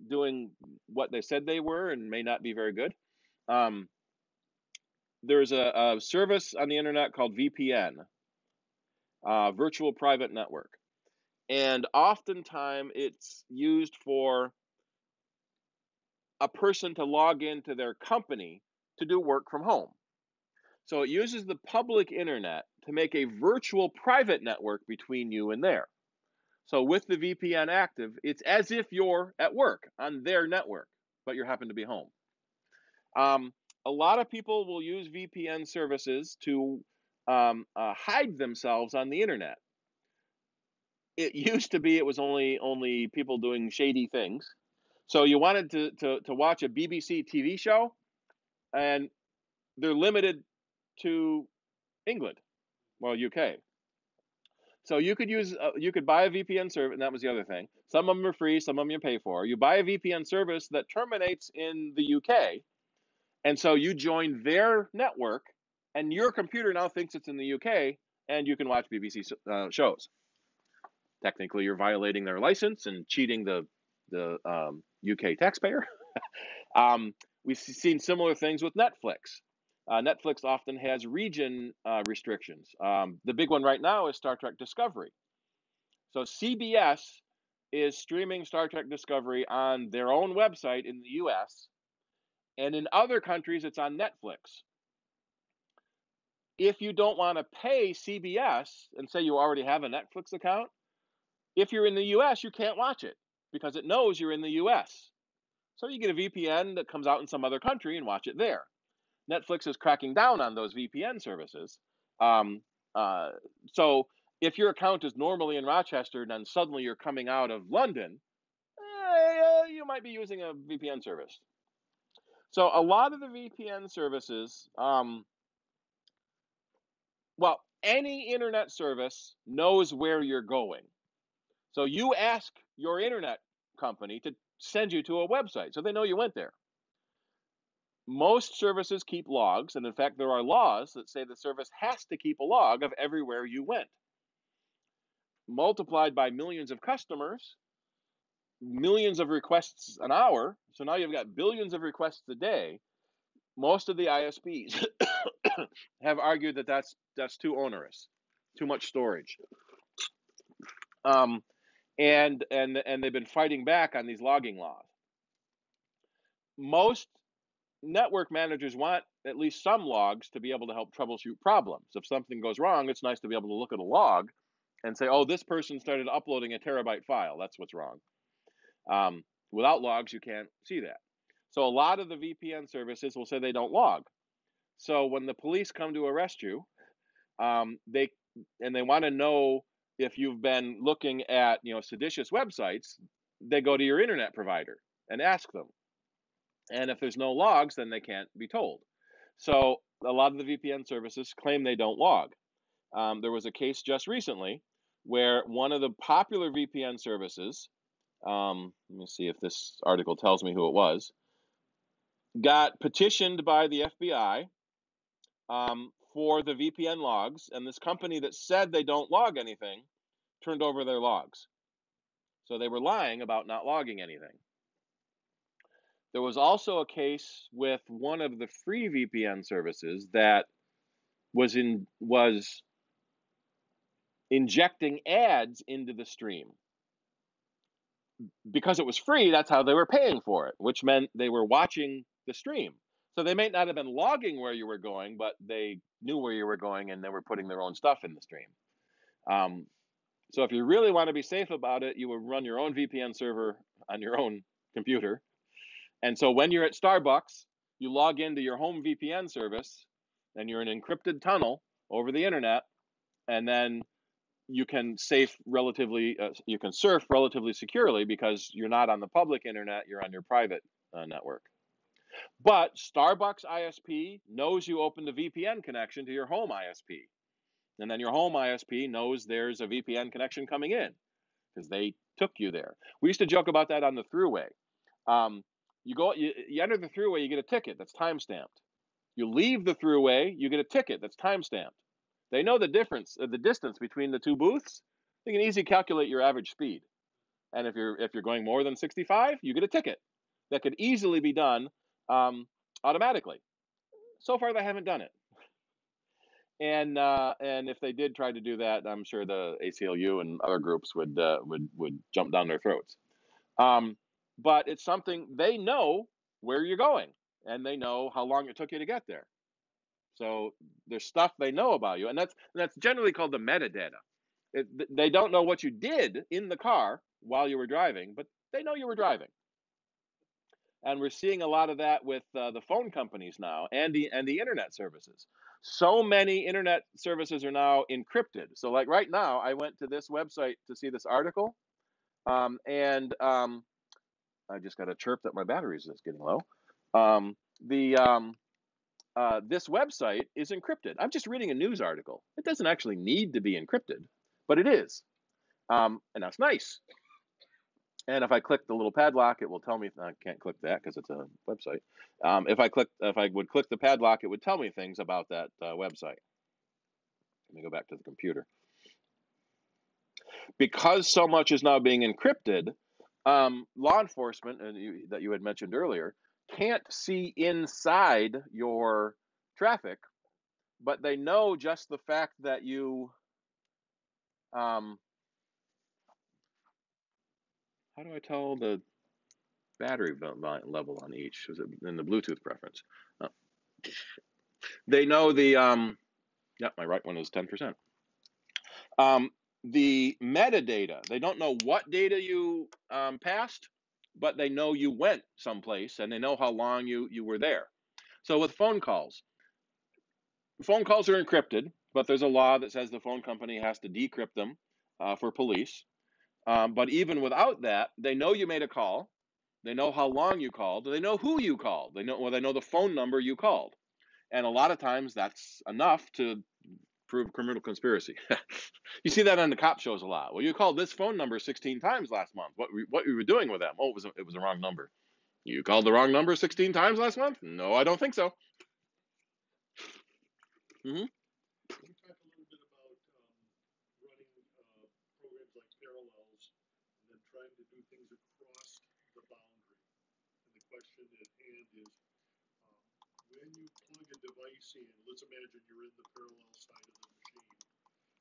doing what they said they were and may not be very good. There's a service on the internet called VPN, Virtual Private Network. And oftentimes it's used for a person to log into their company to do work from home. So it uses the public internet to make a virtual private network between you and there. So with the VPN active, it's as if you're at work on their network, but you happen to be home. A lot of people will use VPN services to hide themselves on the internet. it used to be it was only people doing shady things. So you wanted to watch a BBC TV show, and they're limited to England, well, UK. So you could you could buy a VPN service, and that was the other thing. Some of them are free, some of them you pay for. You buy a VPN service that terminates in the UK, and so you join their network, and your computer now thinks it's in the UK, and you can watch BBC shows. Technically, you're violating their license and cheating the UK taxpayer. We've seen similar things with Netflix. Netflix often has region restrictions. The big one right now is Star Trek Discovery. So CBS is streaming Star Trek Discovery on their own website in the US, and in other countries, it's on Netflix. If you don't want to pay CBS and say you already have a Netflix account, if you're in the US, you can't watch it because it knows you're in the US. So you get a VPN that comes out in some other country and watch it there. Netflix is cracking down on those VPN services. Um, so if your account is normally in Rochester and then suddenly you're coming out of London, you might be using a VPN service. So a lot of the VPN services, well, any internet service knows where you're going. So you ask your internet company to send you to a website, so they know you went there. Most services keep logs, and in fact, there are laws that say the service has to keep a log of everywhere you went. Multiplied by millions of customers, millions of requests an hour, so now you've got billions of requests a day. Most of the ISPs have argued that that's too onerous, too much storage, and they've been fighting back on these logging laws. Most network managers want at least some logs to be able to help troubleshoot problems. If something goes wrong, it's nice to be able to look at a log and say, oh, this person started uploading a terabyte file. That's what's wrong. Without logs, you can't see that. So a lot of the VPN services will say they don't log. So when the police come to arrest you, they want to know if you've been looking at seditious websites, they go to your internet provider and ask them. And if there's no logs, then they can't be told. So a lot of the VPN services claim they don't log. There was a case just recently where one of the popular VPN services, let me see if this article tells me who it was, got petitioned by the FBI for the VPN logs, and this company that said they don't log anything turned over their logs. So they were lying about not logging anything. There was also a case with one of the free VPN services that was injecting ads into the stream. Because it was free, that's how they were paying for it, which meant they were watching the stream. So they may not have been logging where you were going, but they knew where you were going and they were putting their own stuff in the stream. So if you really want to be safe about it, you would run your own VPN server on your own computer. And so when you're at Starbucks, you log into your home VPN service and you're in an encrypted tunnel over the internet, and then you can surf relatively securely because you're not on the public internet, you're on your private network. But Starbucks ISP knows you opened a VPN connection to your home ISP. And then your home ISP knows there's a VPN connection coming in because they took you there. We used to joke about that on the thruway. You enter the thruway, you get a ticket that's time-stamped. You leave the thruway, you get a ticket that's time-stamped. They know the difference, the distance between the two booths. They can easily calculate your average speed. And if you're going more than 65, you get a ticket. That could easily be done automatically. So far, they haven't done it. And if they did try to do that, I'm sure the ACLU and other groups would jump down their throats. But it's something they know where you're going, and they know how long it took you to get there. So there's stuff they know about you, and that's generally called the metadata. They don't know what you did in the car while you were driving, but they know you were driving. And we're seeing a lot of that with the phone companies now and the internet services. So many internet services are now encrypted. So like right now, I went to this website to see this article, and I just got a chirp that my battery is getting low. The This website is encrypted. I'm just reading a news article. It doesn't actually need to be encrypted, but it is, and that's nice. And if I click the little padlock, it will tell me. I can't click that because it's a website. If I would click the padlock, it would tell me things about that website. Let me go back to the computer. Because so much is now being encrypted, law enforcement, that you had mentioned earlier, can't see inside your traffic, but they know just the fact that you. How do I tell the battery level on each? Is it in the Bluetooth preference? They know the. Yeah, my right one is 10%. The metadata, they don't know what data you passed, but they know you went someplace and they know how long you were there. So with phone calls are encrypted, but there's a law that says the phone company has to decrypt them for police. But even without that, they know you made a call. They know how long you called. They know who you called. They know the phone number you called. And a lot of times that's enough to prove criminal conspiracy. You see that on the cop shows a lot. Well, you called this phone number 16 times last month. What you were doing with them? Oh, it was a wrong number. You called the wrong number 16 times last month? No, I don't think so. Can you talk a little bit about running programs like parallels and then trying to do things across the boundary? And the question at hand is, when you plug a device in, let's imagine you're in the parallel side of the machine.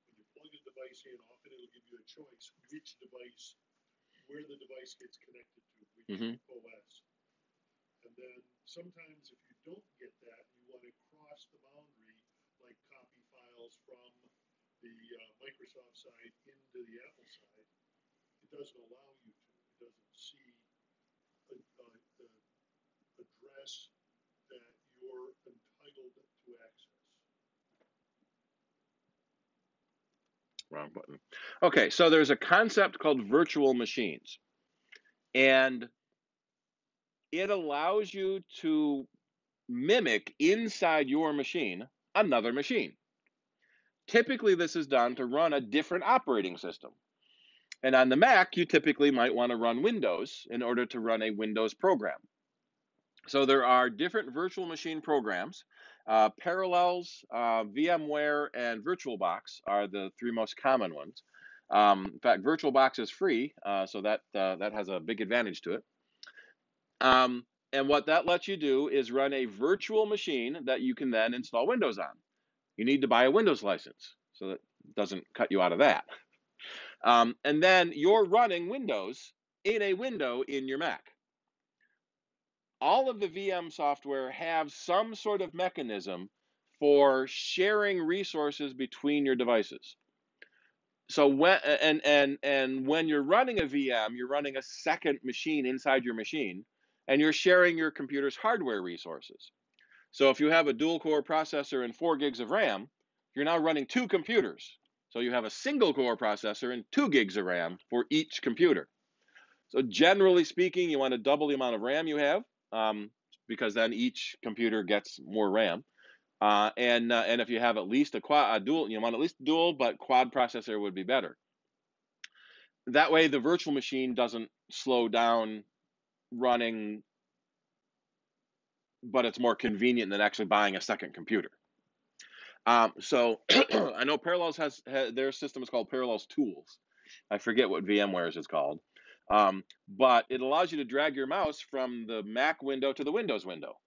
When you plug a device in, often it'll give you a choice where the device gets connected to, which OS. And then sometimes if you don't get that, you want to cross the boundary, like copy files from the Microsoft side into the Apple side. It doesn't allow you to. It doesn't see the address that you're entitled to access. Wrong button. Okay, so there's a concept called virtual machines, and it allows you to mimic inside your machine another machine. Typically, this is done to run a different operating system. And on the Mac, you typically might want to run Windows in order to run a Windows program. So there are different virtual machine programs. Parallels, VMware, and VirtualBox are the three most common ones. In fact, VirtualBox is free, so that has a big advantage to it. And what that lets you do is run a virtual machine that you can then install Windows on. You need to buy a Windows license, so that doesn't cut you out of that. And then you're running Windows in a window in your Mac. All of the VM software have some sort of mechanism for sharing resources between your devices. So when you're running a VM, you're running a second machine inside your machine, and you're sharing your computer's hardware resources. So if you have a dual core processor and 4 gigs of RAM, you're now running two computers. So you have a single core processor and 2 gigs of RAM for each computer. So generally speaking, you want to double the amount of RAM you have, because then each computer gets more RAM. And if you have at least a dual, you want at least dual, but quad processor would be better. That way, the virtual machine doesn't slow down running, but it's more convenient than actually buying a second computer. So I know Parallels has their system is called Parallels Tools. I forget what VMware's is called. But it allows you to drag your mouse from the Mac window to the Windows window,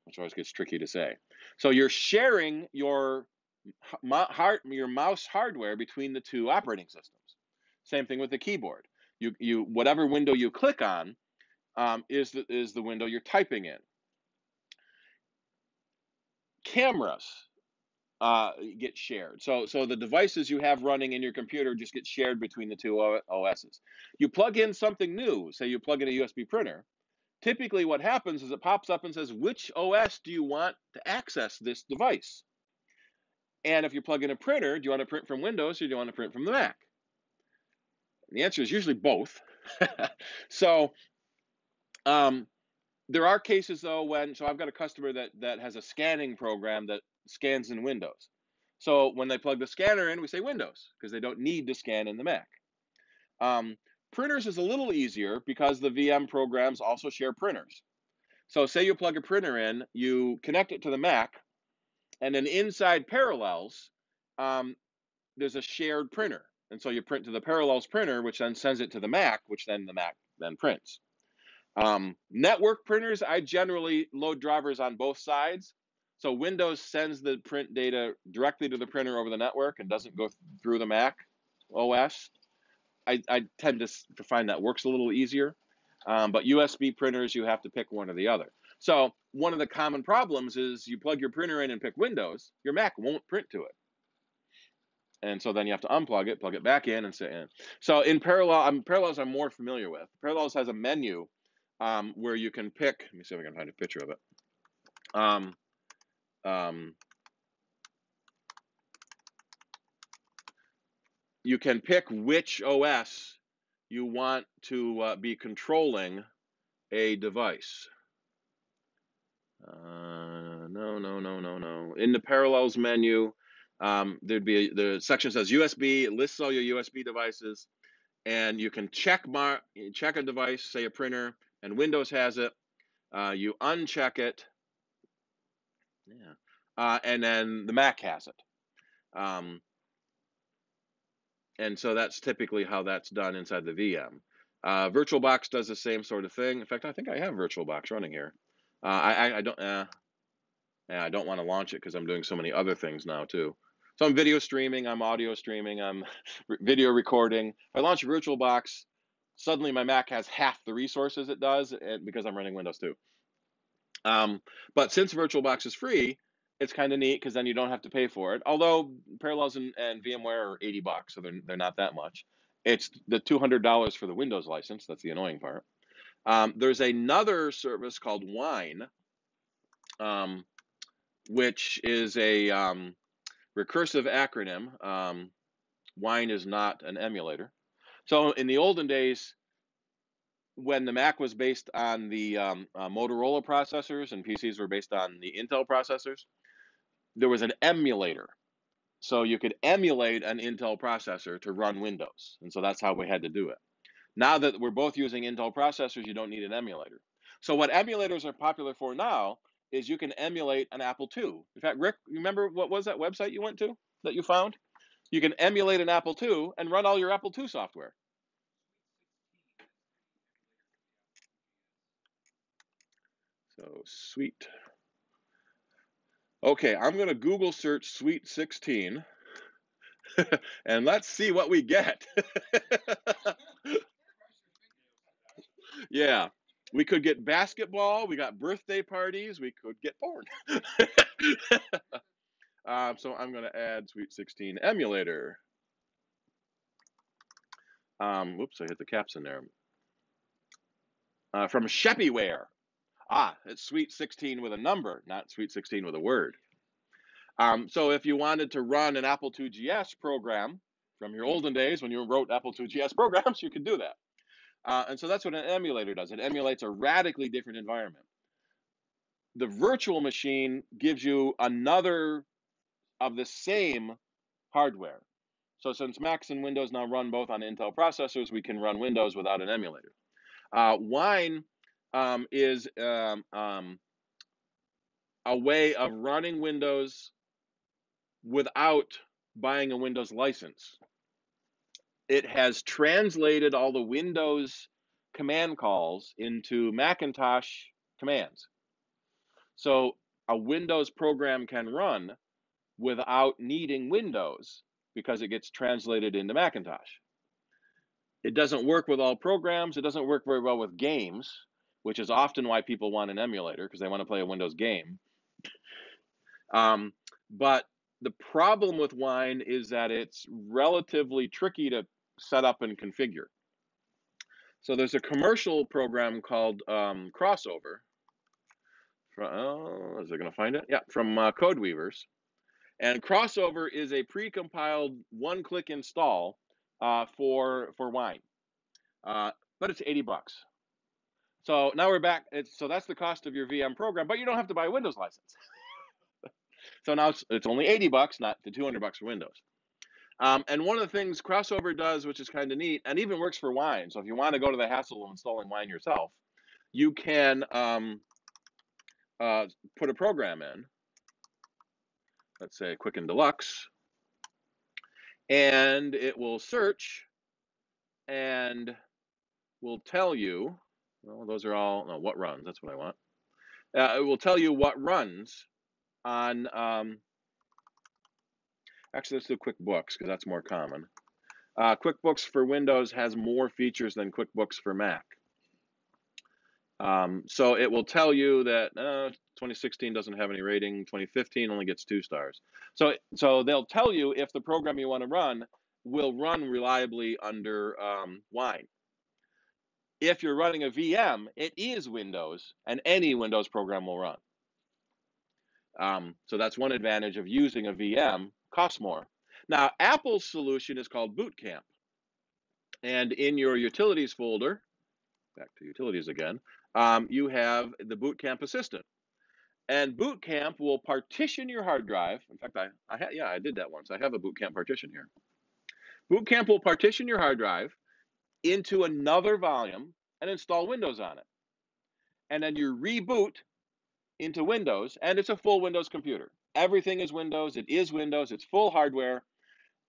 which always gets tricky to say. So you're sharing your mouse hardware between the two operating systems. Same thing with the keyboard. You whatever window you click on is the window you're typing in. Cameras get shared. So the devices you have running in your computer just get shared between the two OSs. You plug in something new, say you plug in a USB printer. typically what happens is it pops up and says, which OS do you want to access this device? And if you plug in a printer, do you want to print from Windows or do you want to print from the Mac? And the answer is usually both. So there are cases though when, so I've got a customer that has a scanning program that scans in Windows. So when they plug the scanner in, we say Windows because they don't need to scan in the Mac. Printers is a little easier because the VM programs also share printers. So say you plug a printer in, you connect it to the Mac, and then inside Parallels, there's a shared printer. And so you print to the Parallels printer, which then sends it to the Mac, which then the Mac then prints. Network printers, I generally load drivers on both sides. So Windows sends the print data directly to the printer over the network and doesn't go through the Mac OS. I tend to find that works a little easier. But USB printers, you have to pick one or the other. So one of the common problems is you plug your printer in and pick Windows, your Mac won't print to it. And so then you have to unplug it, plug it back in, and sit in. So in Parallels I'm more familiar with. Parallels has a menu where you can pick. Let me see if I can find a picture of it. You can pick which OS you want to be controlling a device. No. In the Parallels menu, there'd be the section says USB. It lists all your USB devices, and you can check a device, say a printer, and Windows has it. You uncheck it, and then the Mac has it. And so that's typically how that's done inside the VM. VirtualBox does the same sort of thing. In fact, I think I have VirtualBox running here. I don't want to launch it because I'm doing so many other things now too. So I'm video streaming, I'm audio streaming, I'm video recording. If I launch VirtualBox, suddenly my Mac has half the resources it does, because I'm running Windows 2. But since VirtualBox is free, it's kind of neat because then you don't have to pay for it. Although Parallels and VMware are $80, so they're not that much. It's the $200 for the Windows license. That's the annoying part. There's another service called Wine, which is a recursive acronym. Wine is not an emulator. So in the olden days, when the Mac was based on the Motorola processors and PCs were based on the Intel processors, there was an emulator. So you could emulate an Intel processor to run Windows. And so that's how we had to do it. Now that we're both using Intel processors, you don't need an emulator. So what emulators are popular for now is you can emulate an Apple II. In fact, Rick, remember what was that website you went to that you found? You can emulate an Apple II and run all your Apple II software. So sweet. Okay, I'm going to Google search Sweet 16 and let's see what we get. Yeah, we could get basketball, we got birthday parties, we could get porn. So I'm going to add Sweet 16 emulator. Whoops, I hit the caps in there. From Sheppyware. It's Sweet 16 with a number, not Sweet 16 with a word. So if you wanted to run an Apple IIgs program from your olden days when you wrote Apple IIgs programs, you could do that. And so that's what an emulator does. It emulates a radically different environment. The virtual machine gives you another of the same hardware. So since Macs and Windows now run both on Intel processors, we can run Windows without an emulator. Wine is a way of running Windows without buying a Windows license. It has translated all the Windows command calls into Macintosh commands. So a Windows program can run without needing Windows because it gets translated into Macintosh. It doesn't work with all programs. It doesn't work very well with games, which is often why people want an emulator because they want to play a Windows game. But the problem with Wine is that it's relatively tricky to set up and configure. So there's a commercial program called Crossover. Is it going to find it? Yeah, from Codeweavers. And Crossover is a pre-compiled one-click install for Wine, but it's $80. So now we're back. So that's the cost of your VM program, but you don't have to buy a Windows license. So now it's only $80, not the $200 for Windows. And one of the things Crossover does, which is kind of neat, and even works for Wine. So if you want to go to the hassle of installing Wine yourself, you can put a program in. Let's say Quicken Deluxe, and it will search and will tell you. Well, those are all no, what runs. That's what I want. It will tell you what runs on. Actually, let's do QuickBooks because that's more common. QuickBooks for Windows has more features than QuickBooks for Mac. So it will tell you that 2016 doesn't have any rating, 2015 only gets 2 stars. So they'll tell you if the program you want to run will run reliably under Wine. If you're running a VM, it is Windows, and any Windows program will run. So that's one advantage of using a VM, costs more. Now, Apple's solution is called Boot Camp. And in your utilities folder, back to utilities again, you have the Boot Camp Assistant. And Boot Camp will partition your hard drive. In fact, I did that once. I have a Boot Camp partition here. Boot Camp will partition your hard drive into another volume and install Windows on it. And then you reboot into Windows, and it's a full Windows computer. Everything is Windows. It is Windows. It's full hardware.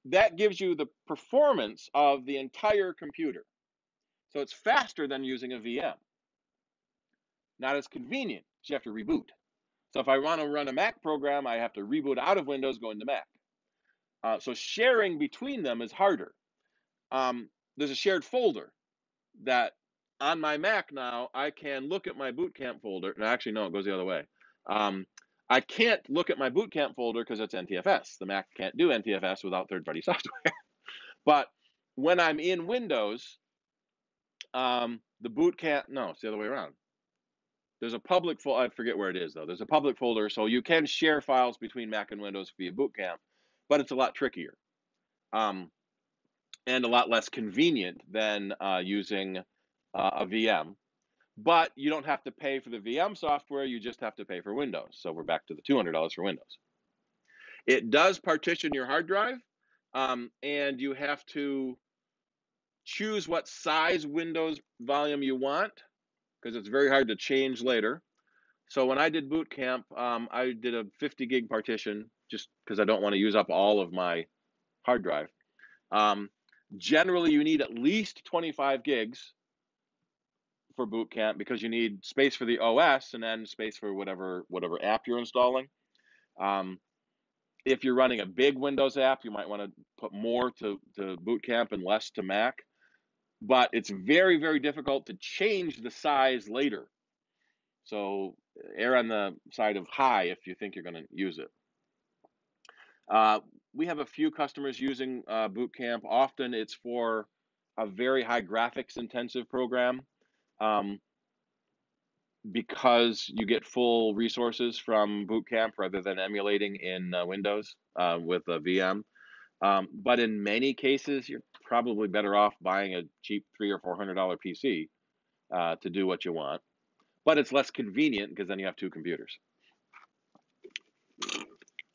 That gives you the performance of the entire computer. So it's faster than using a VM. Not as convenient, so you have to reboot. So if I want to run a Mac program, I have to reboot out of Windows, go into Mac. So sharing between them is harder. There's a shared folder that on my Mac now, I can look at my Boot Camp folder. No, actually, no, it goes the other way. I can't look at my Boot Camp folder because it's NTFS. The Mac can't do NTFS without third-party software. But when I'm in Windows, the Boot Camp, no, it's the other way around. There's a public folder, I forget where it is though. There's a public folder, so you can share files between Mac and Windows via Boot Camp, but it's a lot trickier and a lot less convenient than using a VM. But you don't have to pay for the VM software, you just have to pay for Windows. So we're back to the $200 for Windows. It does partition your hard drive, and you have to choose what size Windows volume you want, because it's very hard to change later. So when I did Boot Camp, I did a 50 gig partition just because I don't want to use up all of my hard drive. Generally, you need at least 25 gigs for Boot Camp because you need space for the OS and then space for whatever app you're installing. If you're running a big Windows app, you might want to put more to Boot Camp and less to Mac. But it's very, very difficult to change the size later. So err on the side of high if you think you're going to use it. We have a few customers using Boot Camp. Often it's for a very high graphics intensive program because you get full resources from Boot Camp rather than emulating in Windows with a VM. But in many cases, you're probably better off buying a cheap $300 or $400 PC to do what you want. But it's less convenient because then you have 2 computers. What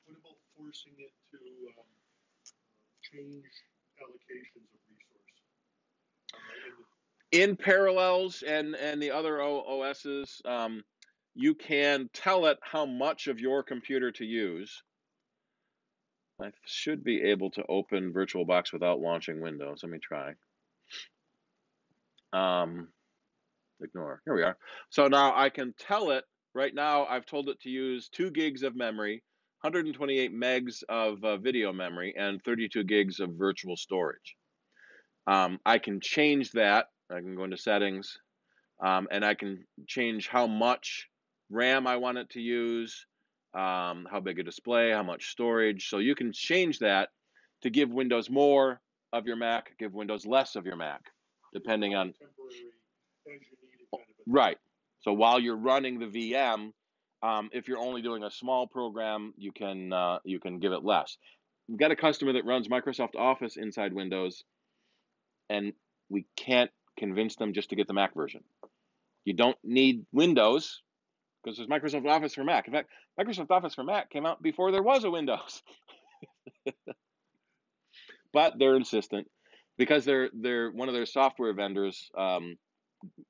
about forcing it to change allocations of resource? In Parallels and the other OSs, you can tell it how much of your computer to use. I should be able to open VirtualBox without launching Windows. Let me try. Ignore. Here we are. So now I can tell it, right now I've told it to use 2 gigs of memory, 128 megs of video memory, and 32 gigs of virtual storage. I can change that. I can go into settings, and I can change how much RAM I want it to use, how big a display, how much storage. So you can change that to give Windows more of your Mac, give Windows less of your Mac, depending on. Temporary as you need it kind of a thing. Right. So while you're running the VM, if you're only doing a small program, you can give it less. We've got a customer that runs Microsoft Office inside Windows, and we can't convince them just to get the Mac version. You don't need Windows because there's Microsoft Office for Mac. In fact, Microsoft Office for Mac came out before there was a Windows. But they're insistent because they're one of their software vendors.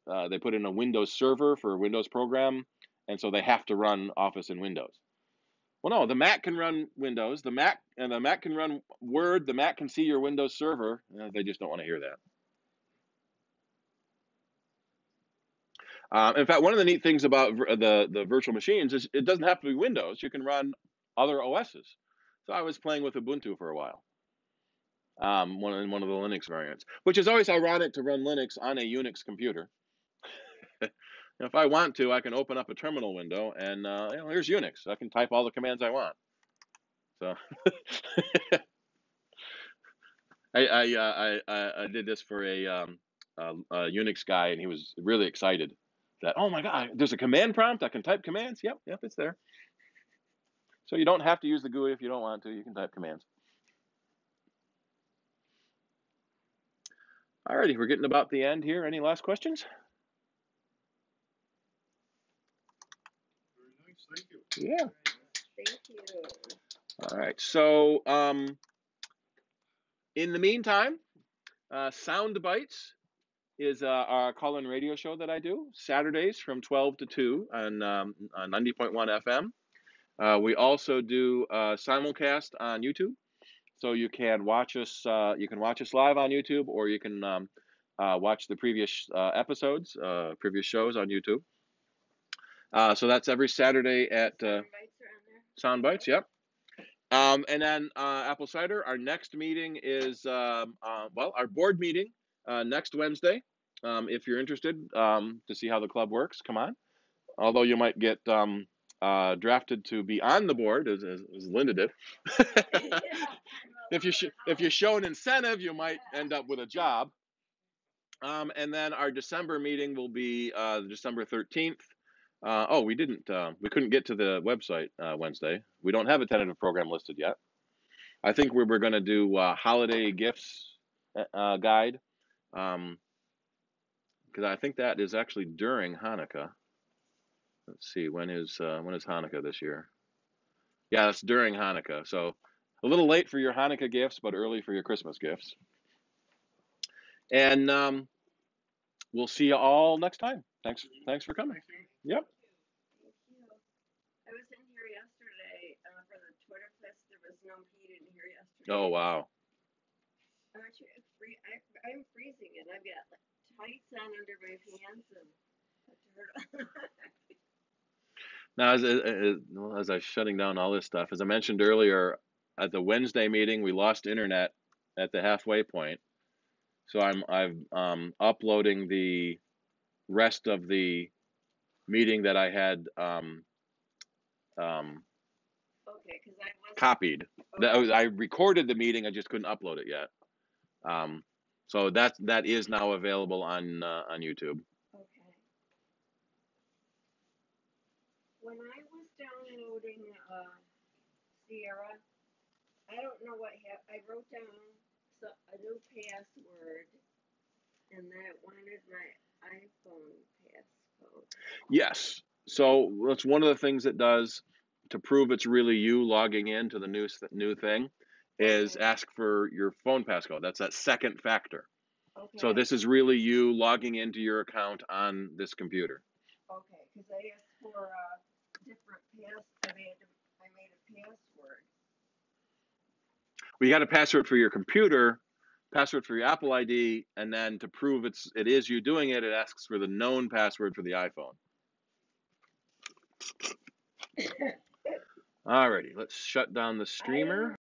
They put in a Windows server for a Windows program, and so they have to run Office in Windows. Well, no, the Mac can run Windows. The Mac can run Word. The Mac can see your Windows server. They just don't want to hear that. In fact, one of the neat things about the virtual machines is it doesn't have to be Windows. You can run other OSs. So I was playing with Ubuntu for a while. One of the Linux variants, which is always ironic to run Linux on a Unix computer. If I want to, I can open up a terminal window and here's Unix. I can type all the commands I want. So I did this for a Unix guy, and he was really excited that, oh my God, there's a command prompt. I can type commands. Yep, it's there. So you don't have to use the GUI if you don't want to. You can type commands. Alrighty, we're getting about the end here. Any last questions? Very nice, thank you. Yeah. Thank you. All right. So in the meantime, Sound Bites is our call-in radio show that I do Saturdays from 12 to 2 on 90.1 FM. We also do simulcast on YouTube. So you can watch us. You can watch us live on YouTube, or you can watch the previous episodes, previous shows on YouTube. So that's every Saturday at Sound Bites. Yep. And then Apple Cider. Our next meeting is our board meeting next Wednesday. If you're interested to see how the club works, come on. Although you might get drafted to be on the board, as Linda did. If you show an incentive, you might end up with a job. And then our December meeting will be December 13th. We couldn't get to the website Wednesday. We don't have a tentative program listed yet. I think we're going to do holiday gifts guide, because I think that is actually during Hanukkah. Let's see, when is Hanukkah this year? Yeah, it's during Hanukkah. So a little late for your Hanukkah gifts, but early for your Christmas gifts. And we'll see you all next time. Thanks for coming. Yep. Thank you. I was in here yesterday for the Twitter fest. There was no heat in here yesterday. Oh wow. Aren't you I'm freezing, and I've got tights on under my pants and a turtle. Now, as I was shutting down all this stuff, as I mentioned earlier, at the Wednesday meeting, we lost internet at the halfway point. So I'm uploading the rest of the meeting that I had Okay, because I wasn't copied. Okay. I recorded the meeting, I just couldn't upload it yet. So that is now available on YouTube. Okay. When I was downloading Sierra, I don't know what happened. I wrote down a new password, and then it wanted my iPhone passcode. Yes. So that's one of the things it does to prove it's really you logging in to the new thing is ask for your phone passcode. That's that second factor. Okay. So this is really you logging into your account on this computer. Okay, because I asked for a different I made a password. Well, you got a password for your computer, password for your Apple ID, and then to prove it is you doing it, it asks for the known password for the iPhone. Alrighty, let's shut down the streamer.